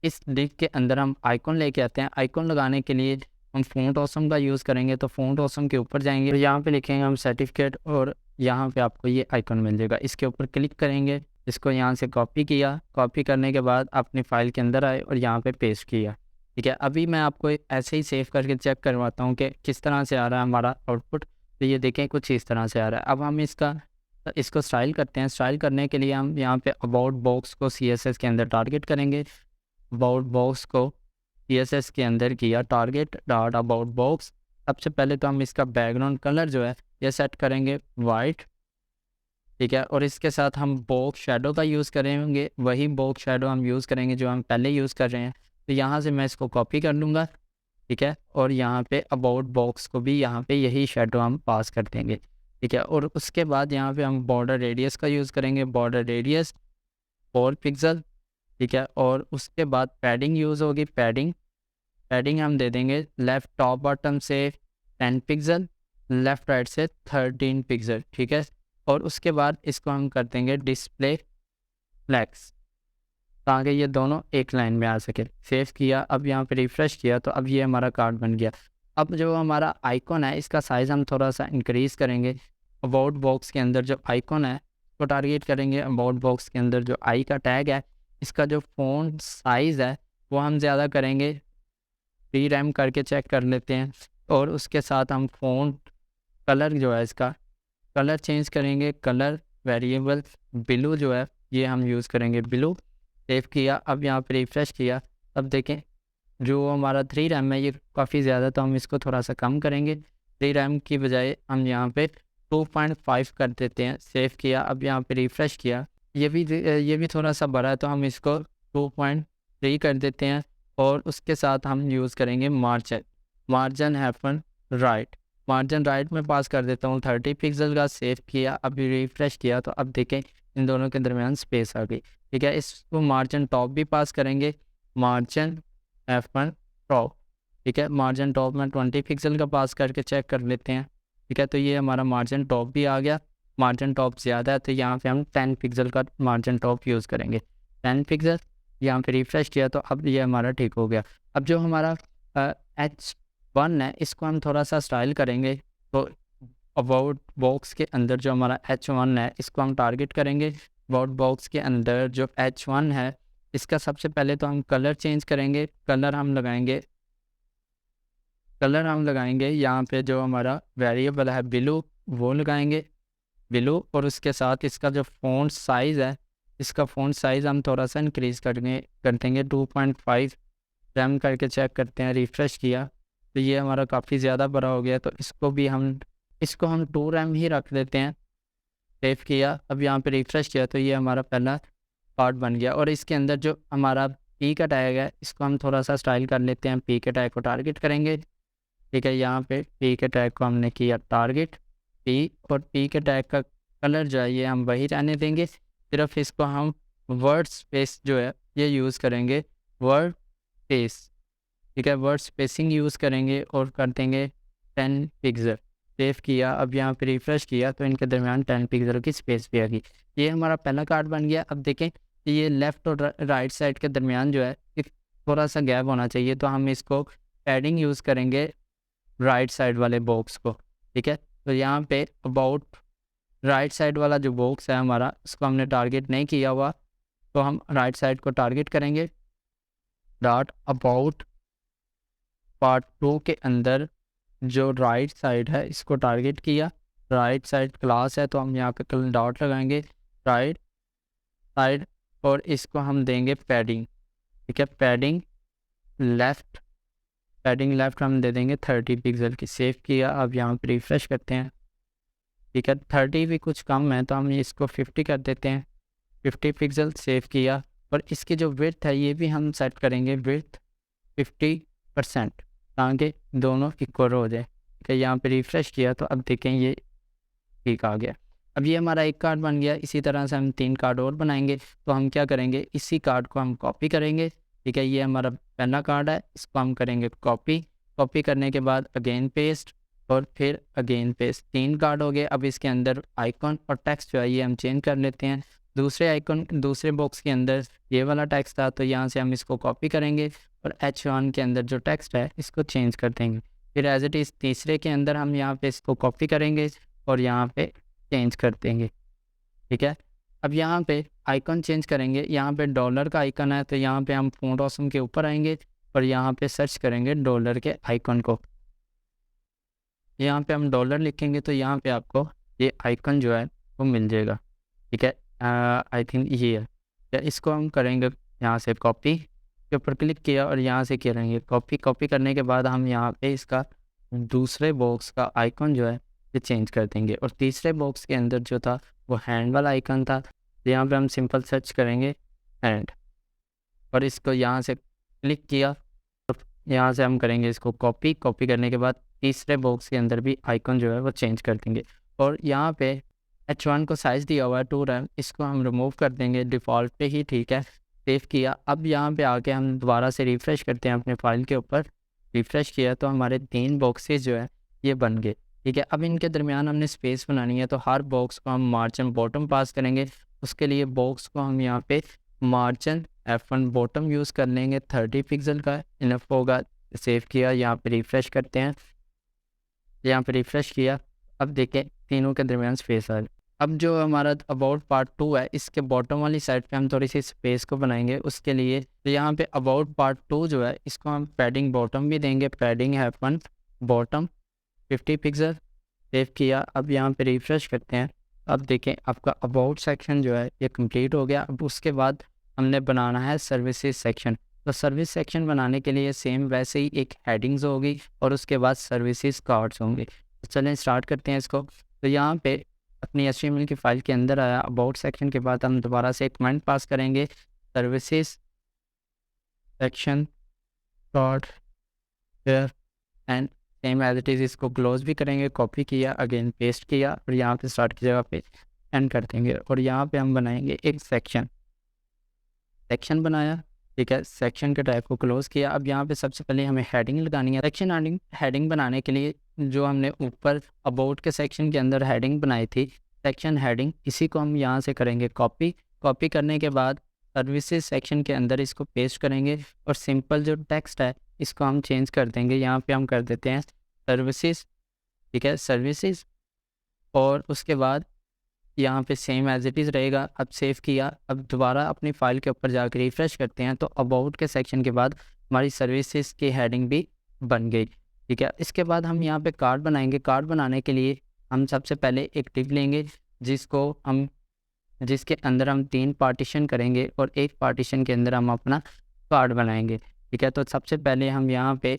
इस डिव के अंदर हम आइकॉन लेके आते हैं। आइकॉन लगाने के लिए हम फ़ॉन्ट ऑसम का यूज़ करेंगे, तो फ़ॉन्ट ऑसम के ऊपर जाएंगे और यहाँ पे लिखेंगे हम सर्टिफिकेट और यहाँ पे आपको ये आइकॉन मिल जाएगा। इसके ऊपर क्लिक करेंगे, इसको यहाँ से कॉपी किया, कॉपी करने के बाद अपनी फ़ाइल के अंदर आए और यहाँ पे पेस्ट किया, ठीक है। अभी मैं आपको ऐसे ही सेव करके चेक करवाता हूँ कि किस तरह से आ रहा है हमारा आउटपुट। तो ये देखें कुछ इस तरह से आ रहा है। अब हम इसको स्टाइल करते हैं। स्टाइल करने के लिए हम यहाँ पे अबाउट बॉक्स को CSS के अंदर टारगेट करेंगे। अबाउट बॉक्स को CSS के अंदर किया टारगेट डॉट अबाउट बॉक्स। सबसे पहले तो हम इसका बैकग्राउंड कलर जो है ये सेट करेंगे वाइट, ठीक है। और इसके साथ हम बॉक्स शैडो का यूज़ करेंगे, वही बॉक्स शैडो हम यूज़ करेंगे जो हम पहले यूज़ कर रहे हैं। तो यहाँ से मैं इसको कॉपी कर लूँगा, ठीक है। और यहाँ पे अबाउट बॉक्स को भी यहाँ पे यही शैडो हम पास कर देंगे, ठीक है। और उसके बाद यहाँ पे हम बॉर्डर रेडियस का यूज़ करेंगे, बॉर्डर रेडियस 4 पिक्सल, ठीक है। और उसके बाद पैडिंग यूज़ होगी, पैडिंग हम दे देंगे लेफ़्ट टॉप बॉटम से 10 पिक्सल, लेफ़्ट राइट से 13 पिक्सल, ठीक है। और उसके बाद इसको हम कर देंगे डिस्प्ले फ्लैक्स ताकि ये दोनों एक लाइन में आ सके। सेव किया, अब यहाँ पे रिफ़्रेश किया तो अब ये हमारा कार्ड बन गया। अब जो हमारा आइकॉन है इसका साइज़ हम थोड़ा सा इंक्रीज़ करेंगे। अबाउट बॉक्स के अंदर जो आइकॉन है उसको टारगेट करेंगे। अबाउट बॉक्स के अंदर जो आई का टैग है इसका जो फ़ॉन्ट साइज़ है वो हम ज़्यादा करेंगे। रीरैम करके चेक कर लेते हैं। और उसके साथ हम फ़ॉन्ट कलर जो है इसका कलर चेंज करेंगे। कलर वेरिएबल ब्लू जो है ये हम यूज़ करेंगे ब्लू। सेव किया, अब यहाँ पे रिफ़्रेश किया, अब देखें जो हमारा 3 रैम है ये काफ़ी ज़्यादा, तो हम इसको थोड़ा सा कम करेंगे। 3 रैम की बजाय हम यहाँ पे 2.5 कर देते हैं। सेव किया, अब यहाँ पे रिफ़्रेश किया, ये भी थोड़ा सा बड़ा है तो हम इसको 2.3 कर देते हैं। और उसके साथ हम यूज़ करेंगे margin hyphen right, margin right में पास कर देता हूँ 30 पिक्सल का। सेव किया, अभी रिफ़्रेश किया तो अब देखें इन दोनों के दरमियान स्पेस आ गई, ठीक है। इसको मार्जिन टॉप भी पास करेंगे, मार्जिन F1 टॉप, ठीक है। मार्जिन टॉप में 20 पिक्सल का पास करके चेक कर लेते हैं, ठीक है। तो ये हमारा मार्जिन टॉप भी आ गया। मार्जिन टॉप ज़्यादा है तो यहाँ पे हम 10 पिक्सल का मार्जिन टॉप यूज़ करेंगे, 10 पिक्सल। यहाँ पे रिफ़्रेश किया तो अब ये हमारा ठीक हो गया। अब जो हमारा H1 है इसको हम थोड़ा सा स्टाइल करेंगे। तो अबाउट बॉक्स के अंदर जो हमारा H1 है इसको हम टारगेट करेंगे। अबाउट बॉक्स के अंदर जो H1 है इसका सबसे पहले तो हम कलर चेंज करेंगे। कलर हम लगाएंगे यहाँ पे जो हमारा वेरिएबल है ब्लू वो लगाएंगे ब्लू। और उसके साथ इसका जो फ़ॉन्ट साइज़ है इसका फ़ॉन्ट साइज़ हम थोड़ा सा इंक्रीज़ कर देंगे 2.5। रैम करके चेक करते हैं, रिफ़्रेश किया तो ये हमारा काफ़ी ज़्यादा बड़ा हो गया, तो इसको हम 2 रैम ही रख देते हैं। सेव किया, अब यहाँ पे रिफ़्रेश किया तो ये हमारा पहला पार्ट बन गया। और इसके अंदर जो हमारा पी का टैग है इसको हम थोड़ा सा स्टाइल कर लेते हैं। पी के टैग को टारगेट करेंगे, ठीक है। यहाँ पे पी के टैग को हमने किया टारगेट पी, और पी के टैग का कलर जो है ये हम वही रहने देंगे। सिर्फ इसको हम वर्ड स्पेस जो है ये यूज़ करेंगे, वर्ड स्पेस, ठीक है, वर्ड स्पेसिंग यूज़ करेंगे और कर देंगे 10 पिक्सल। सेव किया, अब यहाँ पे रिफ्रेश किया तो इनके दरमियान 10 पिक्सल की स्पेस भी आ गई। ये हमारा पहला कार्ड बन गया। अब देखें ये लेफ़्ट और राइट साइड के दरमियान जो है एक थोड़ा सा गैप होना चाहिए, तो हम इसको पैडिंग यूज़ करेंगे राइट साइड वाले बॉक्स को। ठीक है, तो यहाँ पे अबाउट राइट साइड वाला जो बॉक्स है हमारा, इसको हमने टारगेट नहीं किया हुआ, तो हम राइट साइड को टारगेट करेंगे। डॉट अबाउट पार्ट 2 के अंदर जो राइट साइड है इसको टारगेट किया। राइट साइड क्लास है तो हम यहाँ पे डॉट लगाएंगे राइट साइड और इसको हम देंगे पैडिंग। ठीक है, पैडिंग लेफ़्ट हम दे देंगे 30 पिक्सल की। सेव किया, अब यहाँ पे रिफ्रेश करते हैं। ठीक है, 30 भी कुछ कम है तो हम इसको 50 कर देते हैं, 50 पिक्सल। सेव किया और इसकी जो विड्थ है ये भी हम सेट करेंगे विड्थ 50% ताकि दोनों इक्वल हो जाए। ठीक है, यहाँ पे रिफ्रेश किया तो अब देखें ये ठीक आ गया। अब ये हमारा एक कार्ड बन गया। इसी तरह से हम 3 कार्ड और बनाएंगे। तो हम क्या करेंगे, इसी कार्ड को हम कॉपी करेंगे। ठीक है, ये हमारा पहला कार्ड है, इसको हम करेंगे कॉपी करने के बाद अगेन पेस्ट और फिर अगेन पेस्ट। 3 कार्ड हो गए। अब इसके अंदर आइकॉन और टेक्स्ट जो है ये हम चेंज कर लेते हैं। दूसरे बॉक्स के अंदर ये वाला टेक्स्ट था तो यहाँ से हम इसको कॉपी करेंगे और H1 के अंदर जो टेक्स्ट है इसको चेंज कर देंगे। फिर एज इट इज़ तीसरे के अंदर हम यहाँ पे इसको कॉपी करेंगे और यहाँ पे चेंज कर देंगे। ठीक है, अब यहाँ पे आइकन चेंज करेंगे। यहाँ पे डॉलर का आइकन है तो यहाँ पे हम फ़ॉन्ट ऑसम के ऊपर आएंगे और यहाँ पे सर्च करेंगे डॉलर के आइकन को। यहाँ पे हम डॉलर लिखेंगे तो यहाँ पे आपको ये आइकन जो है वो मिल जाएगा। ठीक है, आई थिंक ये है। या इसको हम करेंगे यहाँ से कॉपी के ऊपर क्लिक किया और यहाँ से करेंगे कॉपी करने के बाद हम यहाँ पे इसका दूसरे बॉक्स का आइकन जो है ये चेंज कर देंगे। और तीसरे बॉक्स के अंदर जो था वो हैंड वाला आइकन था तो यहाँ पे हम सिंपल सर्च करेंगे हैंड और इसको यहाँ से क्लिक किया और यहाँ से हम करेंगे इसको कॉपी करने के बाद तीसरे बॉक्स के अंदर भी आइकन जो है वो चेंज कर देंगे। और यहाँ पे H1 को साइज़ दिया हुआ है 2 रैम, इसको हम रिमूव कर देंगे डिफ़ॉल्ट पे ही। ठीक है, सेव किया। अब यहाँ पे आके हम दोबारा से रिफ़्रेश करते हैं अपने फाइल के ऊपर। रिफ़्रेश किया तो हमारे 3 बॉक्सेस जो है ये बन गए। ठीक है, अब इनके दरमियान हमने स्पेस बनानी है तो हर बॉक्स को हम मार्जिन बॉटम पास करेंगे। उसके लिए बॉक्स को हम यहाँ पे मार्जिन F1 बॉटम यूज़ कर लेंगे, 30 पिक्सल का इनफ होगा। सेव किया, यहाँ पे रिफ़्रेश करते हैं। यहाँ पे रिफ़्रेश किया, अब देखें तीनों के दरमियान स्पेस आ गई। अब जो हमारा अबाउट पार्ट 2 है इसके बॉटम वाली साइड पे हम थोड़ी सी स्पेस को बनाएंगे। उसके लिए तो यहाँ पे अबाउट पार्ट 2 जो है इसको हम पैडिंग बॉटम भी देंगे, padding F1 bottom 50 pixel. Save किया, अब यहाँ पे रिफ़्रेश करते हैं। अब देखें आपका अबाउट सेक्शन जो है ये कंप्लीट हो गया। अब उसके बाद हमने बनाना है सर्विसेज सेक्शन। तो सर्विस सेक्शन बनाने के लिए सेम वैसे ही एक हेडिंग्स होगी और उसके बाद सर्विसेज कार्ड्स होंगे। तो चलें स्टार्ट करते हैं इसको। तो यहाँ पे अपनी HTML की फ़ाइल के अंदर आया, अबाउट सेक्शन के बाद हम दोबारा से एक कमेंट पास करेंगे services section card here and same as it is इसको क्लोज भी करेंगे। कॉपी किया, अगेन पेस्ट किया और यहाँ पे स्टार्ट की जगह पे एंड कर देंगे और यहाँ पे हम बनाएंगे एक सेक्शन बनाया। ठीक है, सेक्शन के टाइप को क्लोज किया। अब यहाँ पे सबसे पहले हमें हेडिंग लगानी है। सेक्शन हेडिंग बनाने के लिए जो हमने ऊपर अबाउट के सेक्शन के अंदर हेडिंग बनाई थी सेक्शन हेडिंग, इसी को हम यहाँ से करेंगे कॉपी करने के बाद सर्विसेज सेक्शन के अंदर इसको पेस्ट करेंगे और सिंपल जो टेक्स्ट है इसको हम चेंज कर देंगे। यहाँ पे हम कर देते हैं सर्विसेज। ठीक है, सर्विसेज और उसके बाद यहाँ पे सेम एज इट इज़ रहेगा। अब सेव किया, अब दोबारा अपनी फ़ाइल के ऊपर जाकर रिफ़्रेश करते हैं तो अबाउट के सेक्शन के बाद हमारी सर्विसेज की हेडिंग भी बन गई। ठीक है, इसके बाद हम यहाँ पे कार्ड बनाएंगे। कार्ड बनाने के लिए हम सबसे पहले एक डिव लेंगे जिसके अंदर हम 3 पार्टीशन करेंगे और एक पार्टीशन के अंदर हम अपना कार्ड बनाएंगे। ठीक है, तो सबसे पहले हम यहाँ पे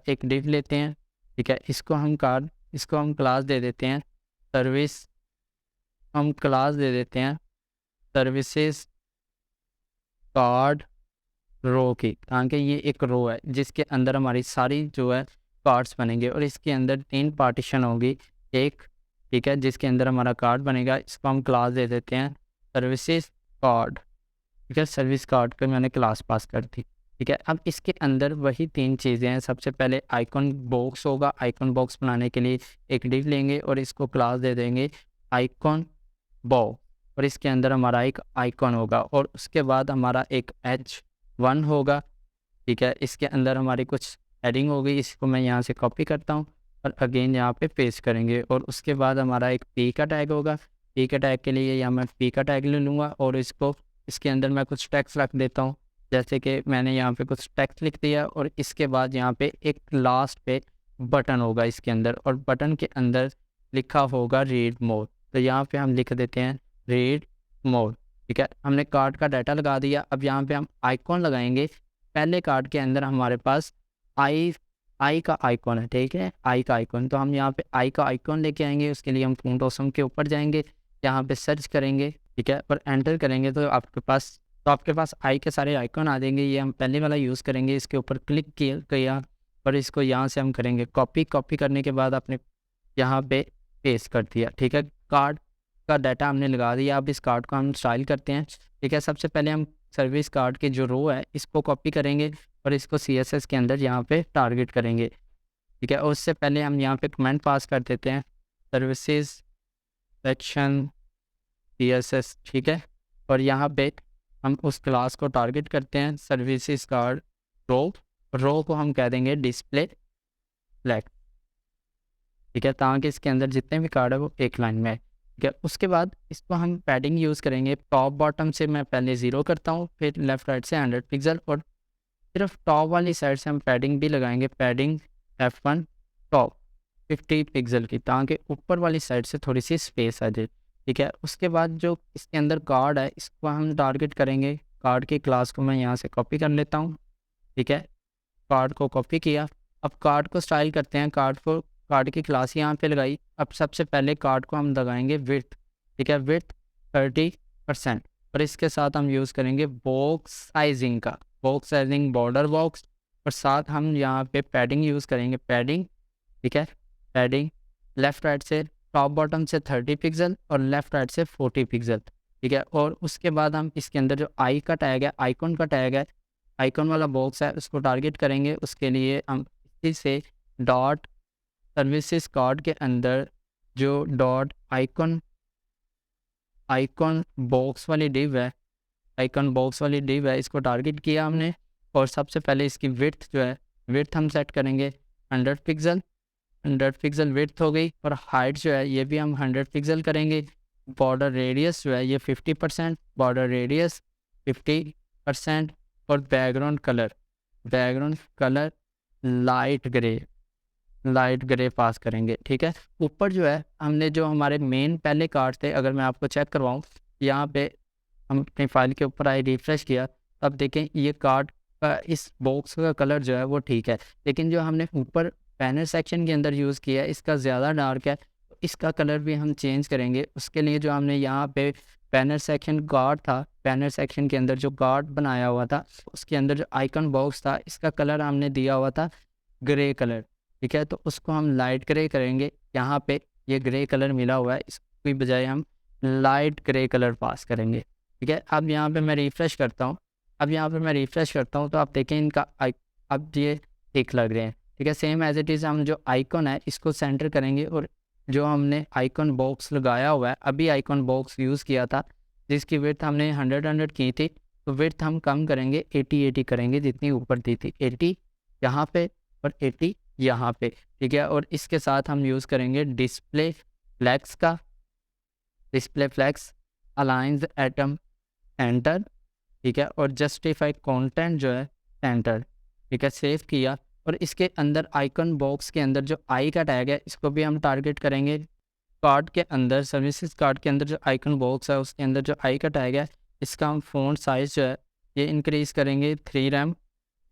एक डिव लेते हैं। ठीक है, इसको हम क्लास दे देते हैं सर्विसेज कार्ड रो की, ताकि ये एक रो है जिसके अंदर हमारी सारी जो है कार्ड्स बनेंगे और इसके अंदर 3 पार्टीशन होगी एक। ठीक है, जिसके अंदर हमारा कार्ड बनेगा, इसको हम क्लास दे देते हैं सर्विसेज कार्ड। ठीक है, सर्विस कार्ड को मैंने क्लास पास कर दी। ठीक है। अब इसके अंदर वही 3 चीज़ें हैं। सबसे पहले आइकन बॉक्स होगा। आइकन बॉक्स बनाने के लिए एक डिव लेंगे और इसको क्लास दे देंगे आइकन बॉक्स, और इसके अंदर हमारा एक आइकन होगा और उसके बाद हमारा एक h1 होगा। ठीक है, इसके अंदर हमारी कुछ हेडिंग हो गई, इसको मैं यहाँ से कॉपी करता हूँ और अगेन यहाँ पे पेस्ट करेंगे। और उसके बाद हमारा एक पी का टैग होगा। पी का टैग के लिए या मैं पी का टैग ले लूँगा और इसके अंदर मैं कुछ टेक्स्ट रख देता हूँ, जैसे कि मैंने यहाँ पे कुछ टेक्स्ट लिख दिया। और इसके बाद यहाँ पे एक लास्ट पे बटन होगा इसके अंदर, और बटन के अंदर लिखा होगा रीड मोर। तो यहाँ पे हम लिख देते हैं रीड मोर। ठीक है, हमने कार्ड का डाटा लगा दिया। अब यहाँ पे हम आइकॉन लगाएंगे। पहले कार्ड के अंदर हमारे पास आई का आइकॉन है। ठीक है, आई का आइकॉन, तो हम यहाँ पे आई का आइकॉन लेके आएंगे। उसके लिए हम फ़ॉन्ट ऑसम के ऊपर जाएंगे, यहाँ पे सर्च करेंगे। ठीक है, पर एंटर करेंगे तो आपके पास आई के सारे आइकॉन आ जाएंगे। ये हम पहले वाला यूज़ करेंगे। इसके ऊपर क्लिक किया और इसको यहाँ से हम करेंगे कॉपी करने के बाद अपने यहाँ पे पेस्ट कर दिया। ठीक है, कार्ड का डाटा हमने लगा दिया। अब इस कार्ड को हम स्टाइल करते हैं। ठीक है, सबसे पहले हम सर्विस कार्ड की जो रो है इसको कॉपी करेंगे और इसको CSS के अंदर यहाँ पे टारगेट करेंगे। ठीक है, और उससे पहले हम यहाँ पे कमेंट पास कर देते हैं सर्विसेज सेक्शन CSS। ठीक है, और यहाँ पे हम उस क्लास को टारगेट करते हैं सर्विसेज कार्ड रो को हम कह देंगे डिस्प्ले फ्लैग। ठीक है, ताकि इसके अंदर जितने भी कार्ड है वो एक लाइन में है। ठीक है, उसके बाद इसको हम पैडिंग यूज़ करेंगे। टॉप बॉटम से मैं पहले 0 करता हूँ, फिर लेफ़्ट राइट से 100 पिक्सल, और सिर्फ टॉप वाली साइड से हम पैडिंग भी लगाएंगे। पैडिंग F1 टॉप 50 पिक्सल की, ताकि ऊपर वाली साइड से थोड़ी सी स्पेस आ जाए। ठीक है, उसके बाद जो इसके अंदर कार्ड है इसको हम टारगेट करेंगे। कार्ड की क्लास को मैं यहाँ से कॉपी कर लेता हूँ। ठीक है, कार्ड को कॉपी किया। अब कार्ड को स्टाइल करते हैं। कार्ड की क्लास यहाँ पे लगाई। अब सबसे पहले कार्ड को हम लगाएंगे विड्थ। ठीक है, विड्थ 30%, और इसके साथ हम यूज़ करेंगे बॉक्स साइजिंग का, बॉक्स साइजिंग बॉर्डर बॉक्स, और साथ हम यहाँ पे पैडिंग यूज़ करेंगे पैडिंग। ठीक है, पैडिंग लेफ़्ट राइट से टॉप बॉटम से 30 पिक्सल और लेफ़्ट राइट से 40 पिक्सल। ठीक है, और उसके बाद हम इसके अंदर जो आई का टैग है, आइकॉन का टैग है, आइकॉन वाला बॉक्स है, उसको टारगेट करेंगे। उसके लिए हम इसी से डॉट सर्विसेज कार्ड के अंदर जो डॉट आइकॉन बॉक्स वाली डिव है, आइकॉन बॉक्स वाली डिव है, इसको टारगेट किया हमने। और सबसे पहले इसकी विड्थ जो है, विड्थ हम सेट करेंगे 100 पिक्सल विड्थ हो गई। और हाइट जो है ये भी हम 100 पिक्सल करेंगे। बॉर्डर रेडियस जो है ये 50%, बॉर्डर रेडियस 50%। और बैकग्राउंड कलर लाइट ग्रे पास करेंगे। ठीक है, ऊपर जो है हमने जो हमारे मेन पहले कार्ड थे, अगर मैं आपको चेक करवाऊँ, यहाँ पे हम अपनी फाइल के ऊपर आए, रिफ्रेश किया, अब देखें ये कार्ड का इस बॉक्स का कलर जो है वो ठीक है, लेकिन जो हमने ऊपर पैनल सेक्शन के अंदर यूज़ किया है इसका ज़्यादा डार्क है। इसका कलर भी हम चेंज करेंगे। उसके लिए जो हमने यहाँ पे पैनल सेक्शन गार्ड था, पैनल सेक्शन के अंदर जो गार्ड बनाया हुआ था उसके अंदर जो आइकन बॉक्स था इसका कलर हमने दिया हुआ था ग्रे कलर। ठीक है, तो उसको हम लाइट ग्रे करेंगे। यहाँ पे ये ग्रे कलर मिला हुआ है, इसकी बजाय हम लाइट ग्रे कलर पास करेंगे। ठीक है, अब यहाँ पे मैं रिफ़्रेश करता हूँ, तो आप देखें इनका अब ये ठीक लग रहे हैं। ठीक है, सेम एज इट इज़ हम जो आइकॉन है इसको सेंटर करेंगे, और जो हमने आइकॉन बॉक्स लगाया हुआ है, अभी आइकॉन बॉक्स यूज़ किया था जिसकी विड्थ हमने 100 की थी, तो विड्थ हम कम करेंगे, 80 करेंगे, जितनी ऊपर दी थी 80 यहाँ पे और 80 यहाँ पे। ठीक है, और इसके साथ हम यूज़ करेंगे display flex aligns items center. ठीक है, और जस्टिफाई कंटेंट जो है सेंटर। ठीक है, सेव किया। और इसके अंदर आइकन बॉक्स के अंदर जो आई का टैग है इसको भी हम टारगेट करेंगे। कार्ड के अंदर, सर्विसेज कार्ड के अंदर जो आइकन बॉक्स है उसके अंदर जो आई का टैग है इसका हम फ़ॉन्ट साइज़ जो है ये इंक्रीज़ करेंगे 3 रैम।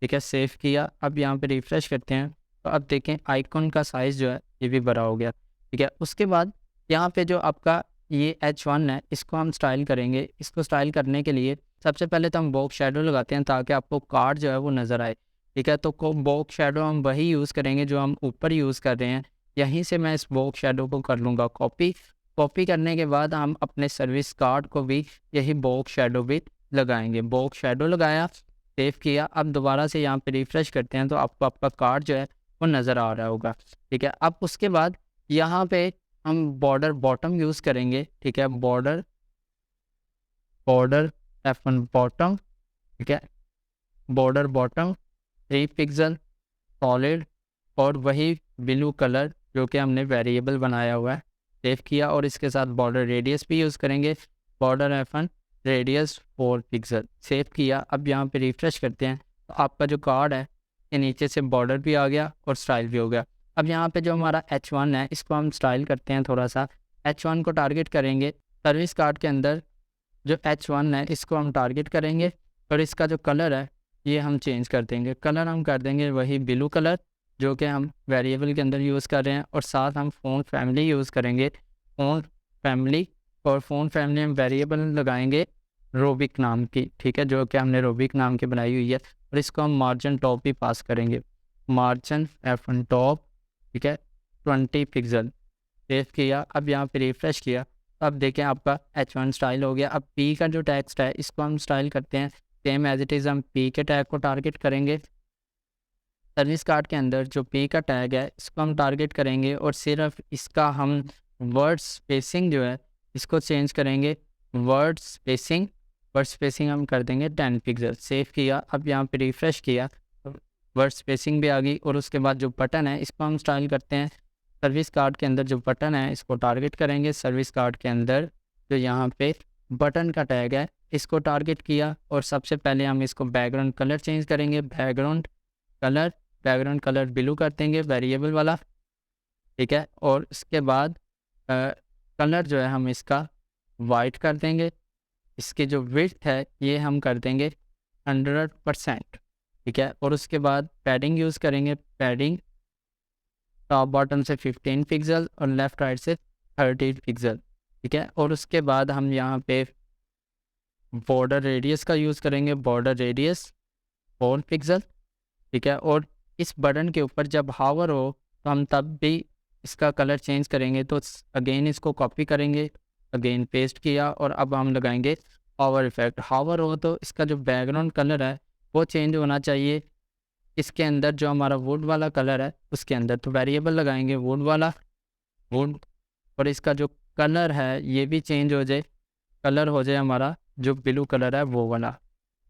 ठीक है, सेव किया। अब यहाँ पे रिफ़्रेश करते हैं, तो अब देखें आइकॉन का साइज़ जो है ये भी बड़ा हो गया। ठीक है, उसके बाद यहाँ पे जो आपका ये H1 है इसको हम स्टाइल करेंगे। इसको स्टाइल करने के लिए सबसे पहले तो हम बॉक्स शैडो लगाते हैं ताकि आपको कार्ड जो है वो नज़र आए। ठीक है, तो बॉक्स शैडो हम वही यूज़ करेंगे जो हम ऊपर यूज़ कर रहे हैं। यहीं से मैं इस बॉक्स शैडो को कर लूँगा कॉपी करने के बाद हम अपने सर्विस कार्ड को भी यही बॉक्स शैडो भी लगाएंगे। बॉक्स शैडो लगाया, सेव किया। अब दोबारा से यहाँ पे रिफ्रेश करते हैं तो आपको आपका कार्ड जो है वो नज़र आ रहा होगा, ठीक है। अब उसके बाद यहाँ पे हम बॉर्डर बॉटम यूज़ करेंगे, ठीक है। बॉर्डर F1 बॉटम, ठीक है। बॉर्डर बॉटम 3 पिक्सल सॉलिड और वही ब्लू कलर जो कि हमने वेरिएबल बनाया हुआ है, सेव किया। और इसके साथ बॉर्डर रेडियस भी यूज़ करेंगे, border F1 radius 4 pixel, save किया। अब यहाँ पे रिफ्रेश करते हैं तो आपका जो कार्ड है ये नीचे से बॉर्डर भी आ गया और स्टाइल भी हो गया। अब यहाँ पे जो हमारा H1 है इसको हम स्टाइल करते हैं थोड़ा सा। H1 को टारगेट करेंगे, सर्विस कार्ड के अंदर जो H1 है इसको हम टारगेट करेंगे और इसका जो कलर है ये हम चेंज कर देंगे। कलर हम कर देंगे वही ब्लू कलर जो कि हम वेरिएबल के अंदर यूज़ कर रहे हैं, और साथ हम फ़ोन फैमिली यूज़ करेंगे, फ़ोन फैमिली। और फ़ोन फैमिली हम वेरिएबल लगाएंगे रोबिक नाम की, ठीक है, जो कि हमने रोबिक नाम की बनाई हुई है। और इसको हम मार्जिन टॉप भी पास करेंगे, मार्जिन F1 टॉप, ठीक है, 20 पिक्सल, सेव किया। अब यहाँ पे रिफ्रेश किया, अब देखें आपका H1 स्टाइल हो गया। अब P का जो टेक्स्ट है इसको हम स्टाइल करते हैं, सेम एज इट इज़ हम P के टैग को टारगेट करेंगे। सर्विस कार्ड के अंदर जो P का टैग है इसको हम टारगेट करेंगे और सिर्फ इसका हम वर्ड स्पेसिंग जो है इसको चेंज करेंगे, वर्ड स्पेसिंग हम कर देंगे 10 पिक्सल, सेव किया। अब यहाँ पे रिफ्रेश किया, वर्ड स्पेसिंग भी आ गई। और उसके बाद जो बटन है इसको हम स्टाइल करते हैं, सर्विस कार्ड के अंदर जो बटन है इसको टारगेट करेंगे। सर्विस कार्ड के अंदर जो यहाँ पे बटन का टैग है इसको टारगेट किया और सबसे पहले हम इसको बैकग्राउंड कलर चेंज करेंगे, बैकग्राउंड कलर ब्लू कर देंगे वेरिएबल वाला, ठीक है। और इसके बाद कलर जो है हम इसका वाइट कर देंगे। इसकी जो विड्थ है ये हम कर देंगे 100%, ठीक है। और उसके बाद पैडिंग यूज़ करेंगे, पैडिंग टॉप बॉटम से 15 पिक्सल और लेफ़्ट राइट से 30 पिक्सल, ठीक है। और उसके बाद हम यहाँ पे बॉर्डर रेडियस का यूज़ करेंगे, बॉर्डर रेडियस 4 पिक्सल, ठीक है। और इस बटन के ऊपर जब हावर हो तो हम तब भी इसका कलर चेंज करेंगे, तो अगेन इसको कॉपी करेंगे, अगेन पेस्ट किया और अब हम लगाएंगे हावर इफेक्ट। हावर हो तो इसका जो बैकग्राउंड कलर है वो चेंज होना चाहिए इसके अंदर, जो हमारा वुड वाला कलर है उसके अंदर, तो वेरिएबल लगाएंगे वुड वाला, वुड। और इसका जो कलर है ये भी चेंज हो जाए, कलर हो जाए हमारा जो ब्लू कलर है वो वाला,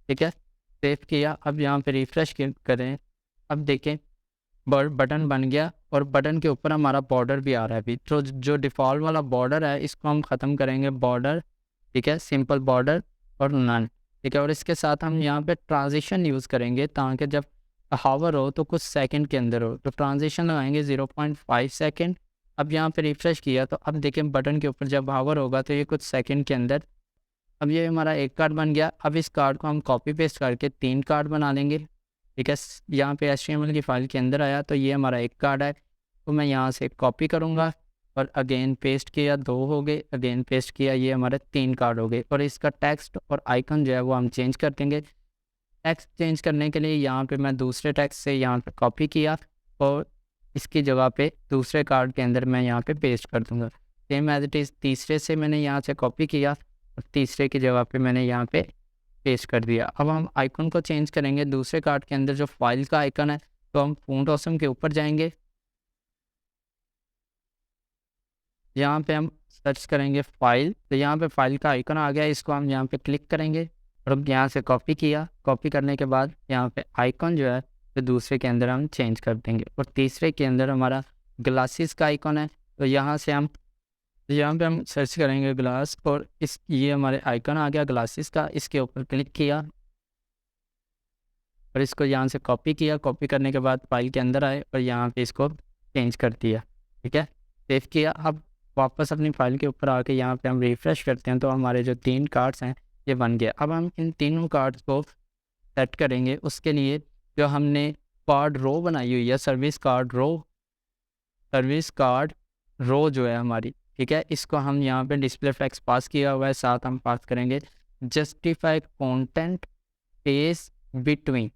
ठीक है। सेव किया। अब यहाँ पे रिफ्रेश करें, अब देखें बटन बन गया और बटन के ऊपर हमारा बॉर्डर भी आ रहा है अभी। तो जो डिफ़ॉल्ट वाला बॉर्डर है इसको हम ख़त्म करेंगे, बॉर्डर, ठीक है, सिंपल बॉर्डर और नन, ठीक है। और इसके साथ हम यहाँ पे ट्रांजिशन यूज़ करेंगे ताकि जब हावर हो तो कुछ सेकंड के अंदर हो, तो ट्रांजिशन लगाएंगे 0.5 सेकंड। अब यहाँ पे रिफ्रेश किया तो अब देखें बटन के ऊपर जब हावर होगा तो ये कुछ सेकंड के अंदर, अब ये हमारा एक कार्ड बन गया। अब इस कार्ड को हम कॉपी पेस्ट करके 3 कार्ड बना लेंगे, ठीक है। यहाँ पे HTML की फ़ाइल के अंदर आया तो ये हमारा एक कार्ड है, तो मैं यहाँ से कॉपी करूँगा और अगेन पेस्ट किया, 2 हो गए, अगेन पेस्ट किया, ये हमारे 3 कार्ड हो गए। और इसका टेक्स्ट और आइकन जो है वो हम चेंज कर देंगे। टेक्स्ट चेंज करने के लिए यहाँ पे मैं दूसरे टेक्स्ट से यहाँ पे कॉपी किया और इसकी जगह पे दूसरे कार्ड के अंदर मैं यहाँ पे पेस्ट कर दूँगा। सेम एज इट इज़ तीसरे से मैंने यहाँ से कॉपी किया और तीसरे की जगह पे मैंने यहाँ पे पेस्ट कर दिया। अब हम आइकन को चेंज करेंगे, दूसरे कार्ड के अंदर जो फाइल का आइकन है तो हम फ़ॉन्ट ऑसम के ऊपर जाएंगे, यहाँ पे हम सर्च करेंगे फ़ाइल, तो यहाँ पे फाइल का आइकन आ गया, इसको हम यहाँ पे क्लिक करेंगे और अब यहाँ से कॉपी किया। कॉपी करने के बाद यहाँ पे आइकन जो है तो दूसरे के अंदर हम चेंज कर देंगे और तीसरे के अंदर हमारा ग्लासेस का आइकन है, तो यहाँ पे हम सर्च करेंगे ग्लास और ये हमारे आइकन आ गया ग्लासेस का, इसके ऊपर क्लिक किया और इसको यहाँ से कॉपी किया। कॉपी करने के बाद फाइल के अंदर आए और यहाँ पे इसको चेंज कर दिया, ठीक है, सेव किया। अब वापस अपनी फाइल के ऊपर आके यहाँ पे हम रिफ़्रेश करते हैं तो हमारे जो 3 कार्ड्स हैं ये बन गया। अब हम इन तीनों कार्ड्स को सेट करेंगे, उसके लिए जो हमने कार्ड रो बनाई हुई है, सर्विस कार्ड रो जो है हमारी, ठीक है, इसको हम यहाँ पे डिस्प्ले फ्लेक्स पास किया हुआ है, साथ हम पास करेंगे जस्टिफाई कंटेंट स्पेस बिटवीन,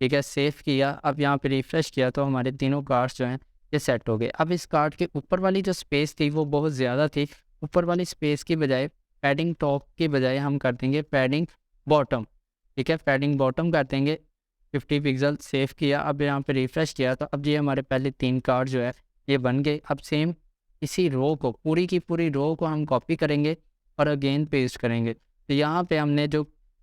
ठीक है, सेव किया। अब यहाँ पे रिफ़्रेश किया तो हमारे तीनों कार्ड्स जो हैं ये सेट हो गए। अब इस कार्ड के ऊपर वाली जो स्पेस थी वो बहुत ज़्यादा थी, ऊपर वाली स्पेस की बजाय पैडिंग टॉप की बजाय हम कर देंगे पैडिंग बॉटम, ठीक है। पैडिंग बॉटम कर देंगे 50 पिक्सल, सेव किया। अब यहाँ पे रिफ्रेश किया तो अब ये हमारे पहले 3 कार्ड जो है ये बन गए। अब सेम इसी रो को, पूरी की पूरी रो को हम कॉपी करेंगे और अगेन पेस्ट करेंगे। तो यहाँ पे हमने जो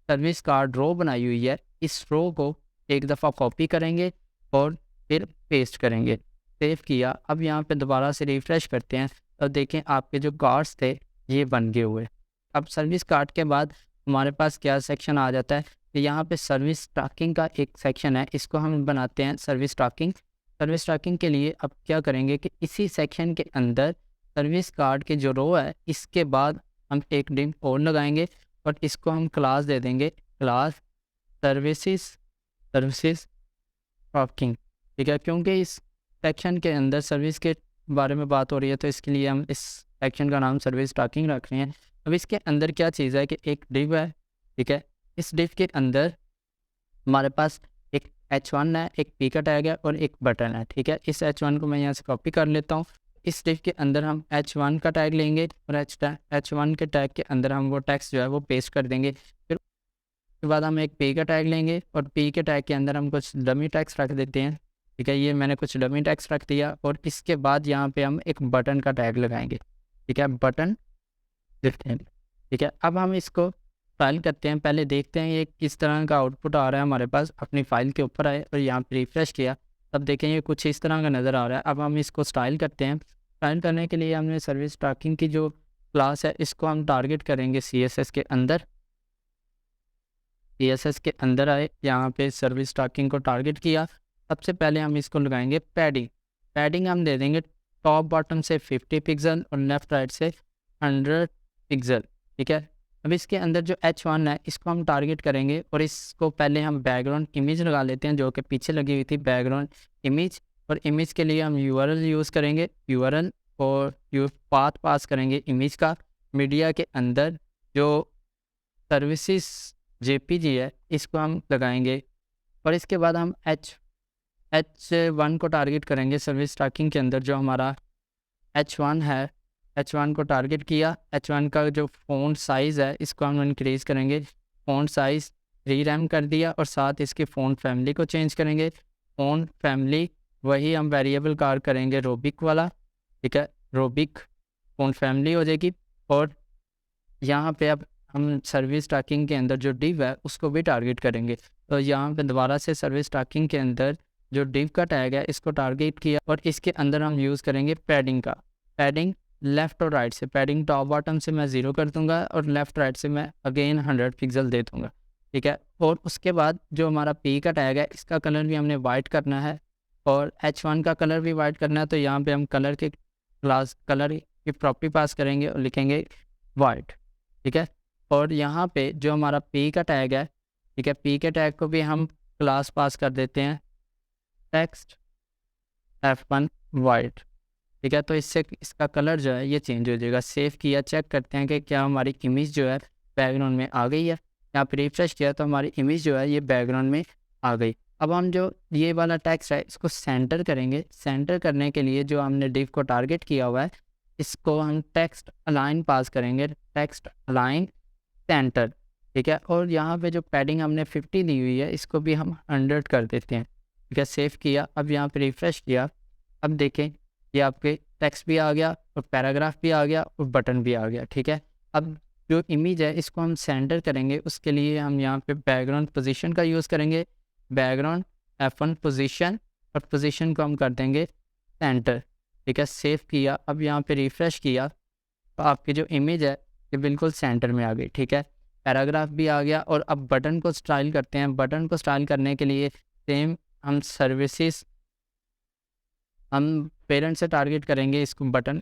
सर्विस कार्ड रो बनाई हुई है, इस रो को एक दफ़ा कॉपी करेंगे और फिर पेस्ट करेंगे। सेव किया। अब यहाँ पे दोबारा से रिफ्रेश करते हैं और देखें आपके जो कार्ड्स थे ये बन गए हुए। अब सर्विस कार्ड के बाद हमारे पास क्या सेक्शन आ जाता है, तो यहाँ पे सर्विस ट्रैकिंग का एक सेक्शन है, इसको हम बनाते हैं सर्विस ट्रैकिंग। सर्विस ट्रैकिंग के लिए अब क्या करेंगे कि इसी सेक्शन के अंदर सर्विस कार्ड की जो रो है इसके बाद हम एक डिव और लगाएंगे और इसको हम क्लास दे देंगे, क्लास सर्विसेज ट्रैकिंग। ठीक है, क्योंकि इस सेक्शन के अंदर सर्विस के बारे में बात हो रही है तो इसके लिए हम इस सेक्शन का नाम सर्विस ट्रैकिंग रख रहे हैं। अब इसके अंदर क्या चीज़ है कि एक डिव है, ठीक है। इस डिव के अंदर हमारे पास एक H1 है, एक P का टैग है और एक बटन है, ठीक है। इस H1 को मैं यहाँ से कॉपी कर लेता हूँ। इस डिव के अंदर हम H1 का टैग लेंगे और H1 के टैग के अंदर हम वो टेक्स्ट जो है वो पेस्ट कर देंगे। फिर उसके बाद हम एक P का टैग लेंगे और P के टैग के अंदर हम कुछ डमी टेक्स्ट रख देते हैं, ठीक है। ये मैंने कुछ डमी टेक्स्ट रख दिया और इसके बाद यहाँ पे हम एक बटन का टैग लगाएंगे, ठीक है, बटन लिखते हैं, ठीक है। अब हम इसको फाइल करते हैं, पहले देखते हैं ये किस तरह का आउटपुट आ रहा है हमारे पास। अपनी फ़ाइल के ऊपर आए और यहाँ पे रिफ्रेश किया, तब देखें ये कुछ इस तरह का नज़र आ रहा है। अब हम इसको स्टाइल करते हैं। स्टाइल करने के लिए हमने सर्विस ट्रैकिंग की जो क्लास है इसको हम टारगेट करेंगे CSS के अंदर। CSS के अंदर आए, यहाँ पे सर्विस ट्रैकिंग को टारगेट किया। सबसे पहले हम इसको लगाएंगे पैडिंग। पैडिंग हम दे देंगे टॉप बॉटम से 50 पिक्सल और लेफ़्ट राइट से 100 पिक्सल, ठीक है। अब इसके अंदर जो H1 है इसको हम टारगेट करेंगे और इसको पहले हम बैकग्राउंड इमेज लगा लेते हैं जो कि पीछे लगी हुई थी, बैकग्राउंड इमेज। और इमेज के लिए हम URL यूज़ करेंगे, URL और पाथ पास करेंगे इमेज का। मीडिया के अंदर जो सर्विसेज JPG है इसको हम लगाएंगे और इसके बाद हम H1 को टारगेट करेंगे। सर्विस ट्रैकिंग के अंदर जो हमारा H1 है, H1 को टारगेट किया। H1 का जो फ़ॉन्ट साइज़ है इसको हम इंक्रीज़ करेंगे, फ़ॉन्ट साइज़ रीरैम कर दिया और साथ इसकी फ़ॉन्ट फैमिली को चेंज करेंगे। फ़ॉन्ट फैमिली वही हम वेरिएबल कार करेंगे रोबिक वाला, ठीक है, रोबिक फ़ॉन्ट फैमिली हो जाएगी। और यहाँ पे अब हम सर्विस ट्रैकिंग के अंदर जो डिव है उसको भी टारगेट करेंगे। तो यहाँ पे दोबारा से सर्विस ट्रैकिंग के अंदर जो डिव का टैग है इसको टारगेट किया और इसके अंदर हम यूज़ करेंगे पैडिंग का। पैडिंग लेफ़्ट और राइट से, पैडिंग टॉप बॉटम से मैं 0 कर दूंगा और लेफ़्ट राइट से मैं अगेन 100 पिक्सल दे दूंगा, ठीक है। और उसके बाद जो हमारा P का टैग है इसका कलर भी हमने वाइट करना है और H1 का कलर भी वाइट करना है। तो यहाँ पे हम कलर के क्लास कलर की प्रॉपर्टी पास करेंगे और लिखेंगे वाइट, ठीक है। और यहाँ पे जो हमारा P का टैग है, ठीक है, P के टैग को भी हम क्लास पास कर देते हैं टेक्स्ट F1 वाइट, ठीक है। तो इससे इसका कलर जो है ये चेंज हो जाएगा। सेव किया, चेक करते हैं कि क्या हमारी इमेज जो है बैकग्राउंड में आ गई है। यहाँ पर रिफ्रेश किया तो हमारी इमेज जो है ये बैकग्राउंड में आ गई। अब हम जो ये वाला टेक्स्ट है इसको सेंटर करेंगे। सेंटर करने के लिए जो हमने डिव को टारगेट किया हुआ है इसको हम टेक्स्ट अलाइन पास करेंगे, टेक्स्ट अलाइन सेंटर, ठीक है। और यहाँ पे जो पैडिंग हमने 50 दी हुई है इसको भी हम 100 कर देते हैं, ठीक है। सेव किया, अब यहाँ पे रिफ्रेश किया, अब देखें ये आपके टेक्स्ट भी आ गया और पैराग्राफ भी आ गया और बटन भी आ गया, ठीक है। अब जो इमेज है इसको हम सेंटर करेंगे, उसके लिए हम यहाँ पे बैकग्राउंड पोजीशन का यूज़ करेंगे, बैकग्राउंड F1 पोजीशन और पोजीशन को हम कर देंगे सेंटर, ठीक है। सेव किया, अब यहाँ पे रिफ्रेश किया तो आपकी जो इमेज है ये बिल्कुल सेंटर में आ गई, ठीक है। पैराग्राफ भी आ गया। और अब बटन को स्टाइल करते हैं। बटन को स्टाइल करने के लिए सेम हम सर्विसेज, हम पेरेंट से टारगेट करेंगे इसको। बटन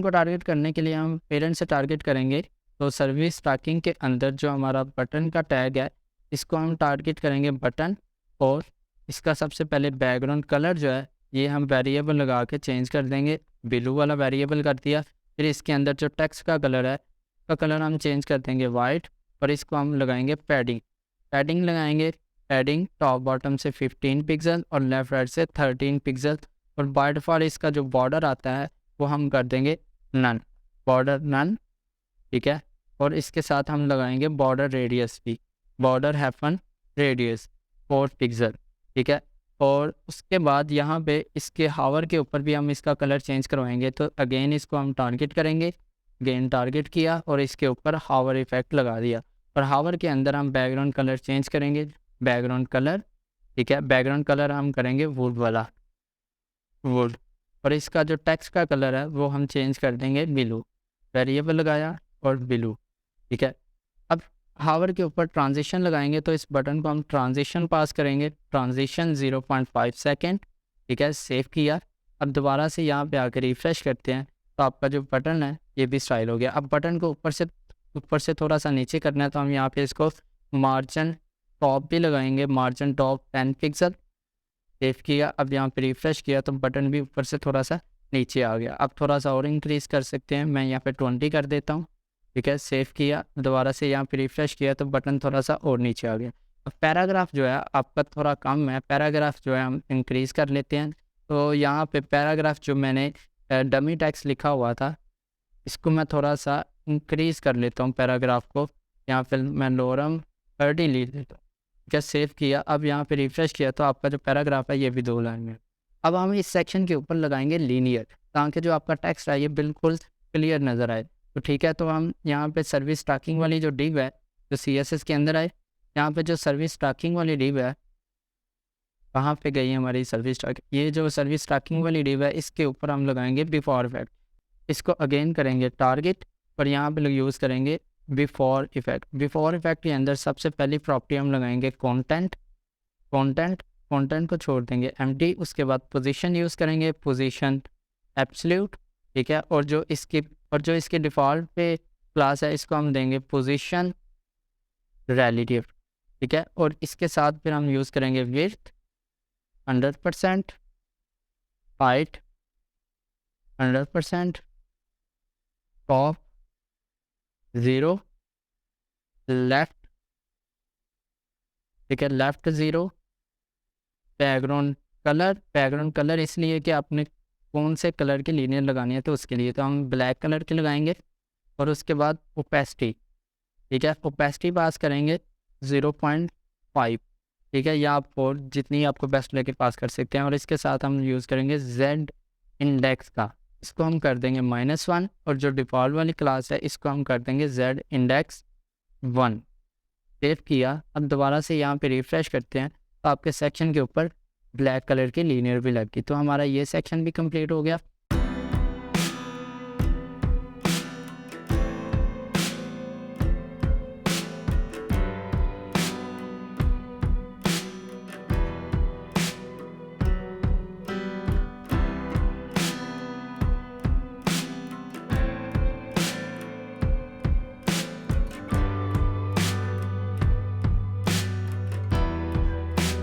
को टारगेट करने के लिए हम पेरेंट से टारगेट करेंगे। तो सर्विस ट्रैकिंग के अंदर जो हमारा बटन का टैग है इसको हम टारगेट करेंगे बटन। और इसका सबसे पहले बैकग्राउंड कलर जो है ये हम वेरिएबल लगा के चेंज कर देंगे, ब्लू वाला वेरिएबल कर दिया। फिर इसके अंदर जो टेक्स्ट का कलर है उसका कलर हम चेंज कर देंगे वाइट और इसको हम लगाएंगे पैडिंग। पैडिंग लगाएंगे, पैडिंग टॉप बॉटम से 15 पिक्सल और लेफ़्ट राइट से 13 पिक्सल। और बाय डिफ़ॉल्ट इसका जो बॉर्डर आता है वो हम कर देंगे नन, बॉर्डर नन, ठीक है। और इसके साथ हम लगाएंगे बॉर्डर रेडियस भी, बॉर्डर हैफन रेडियस 4 पिक्सल, ठीक है। और उसके बाद यहाँ पे इसके हावर के ऊपर भी हम इसका कलर चेंज करवाएंगे, तो अगेन इसको हम टारगेट करेंगे, अगेन टारगेट किया और इसके ऊपर हावर इफेक्ट लगा दिया। और हावर के अंदर हम बैकग्राउंड कलर चेंज करेंगे, बैकग्राउंड कलर, ठीक है। बैकग्राउंड कलर हम करेंगे वुड वाला, वुड। और इसका जो टेक्स्ट का कलर है वो हम चेंज कर देंगे ब्लू, वेरिएबल लगाया और ब्लू, ठीक है। अब हावर के ऊपर ट्रांजिशन लगाएंगे, तो इस बटन को हम ट्रांजिशन पास करेंगे, ट्रांजिशन 0.5 सेकेंड, ठीक है। सेव किया। अब दोबारा से यहाँ पे आकर रिफ्रेश करते हैं, तो आपका जो बटन है ये भी स्टाइल हो गया। अब बटन को ऊपर से थोड़ा सा नीचे करना है, तो हम यहाँ पे इसको मार्जिन टॉप भी लगाएंगे, मार्जिन टॉप 10 पिक्सल, सेव किया। अब यहाँ पे रिफ्रेश किया तो बटन भी ऊपर से थोड़ा सा नीचे आ गया। अब थोड़ा सा और इंक्रीज़ कर सकते हैं, मैं यहाँ पे 20 कर देता हूँ, ठीक है। सेव किया, दोबारा से यहाँ पे रिफ्रेश किया तो बटन थोड़ा सा और नीचे आ गया। अब पैराग्राफ जो है आपका थोड़ा कम है, पैराग्राफ जो है हम इंक्रीज़ कर लेते हैं। तो यहाँ पे पैराग्राफ जो मैंने डमी टेक्स्ट लिखा हुआ था, इसको मैं थोड़ा सा इंक्रीज़ कर लेता हूँ पैराग्राफ को, यहाँ पे मैं लोरम 30 लिख लेता हूँ, क्या। सेव किया। अब यहाँ पे रिफ्रेश किया तो आपका जो पैराग्राफ है ये भी 2 लाइन में। अब हम इस सेक्शन के ऊपर लगाएंगे लीनियर, ताकि जो आपका टेक्स्ट है ये बिल्कुल क्लियर नज़र आए। तो ठीक है, तो हम यहाँ पे सर्विस ट्रैकिंग वाली जो डिव है जो CSS के अंदर आए, यहाँ पे जो सर्विस ट्रैकिंग वाली डिव है, कहाँ पे गई है हमारी सर्विस ट्रैकिंग, ये जो सर्विस ट्रैकिंग वाली डिव है इसके ऊपर हम लगाएंगे बिफोर इफेक्ट। इसको अगेन करेंगे टारगेट और यहाँ पे यूज़ करेंगे बिफोर इफेक्ट। बिफोर इफेक्ट के अंदर सबसे पहली प्रॉपर्टी हम लगाएंगे कंटेंट, कंटेंट को छोड़ देंगे एम्प्टी। उसके बाद पोजीशन यूज़ करेंगे, पोजीशन एब्सोल्यूट, ठीक है। और जो इसके डिफ़ॉल्ट पे क्लास है इसको हम देंगे पोजीशन रिलेटिव, ठीक है। और इसके साथ फिर हम यूज़ करेंगे विड्थ 100%, हाइट 100%, टॉप 0, लेफ्ट, ठीक है, लेफ्ट 0। बैकग्राउंड कलर इसलिए कि आपने कौन से कलर की लीनियर लगानी है, तो उसके लिए तो हम ब्लैक कलर के लगाएंगे। और उसके बाद ओपेसिटी, ठीक है, ओपेसिटी पास करेंगे 0.5, ठीक है, या आप और जितनी आपको बेस्ट लेके पास कर सकते हैं। और इसके साथ हम यूज़ करेंगे Z इंडेक्स का, इसको हम कर देंगे -1। और जो डिफ़ॉल्ट वाली क्लास है इसको हम कर देंगे Z इंडेक्स 1। सेव किया। अब दोबारा से यहाँ पे रिफ़्रेश करते हैं तो आपके सेक्शन के ऊपर ब्लैक कलर की लीनियर भी लग गई। तो हमारा ये सेक्शन भी कंप्लीट हो गया।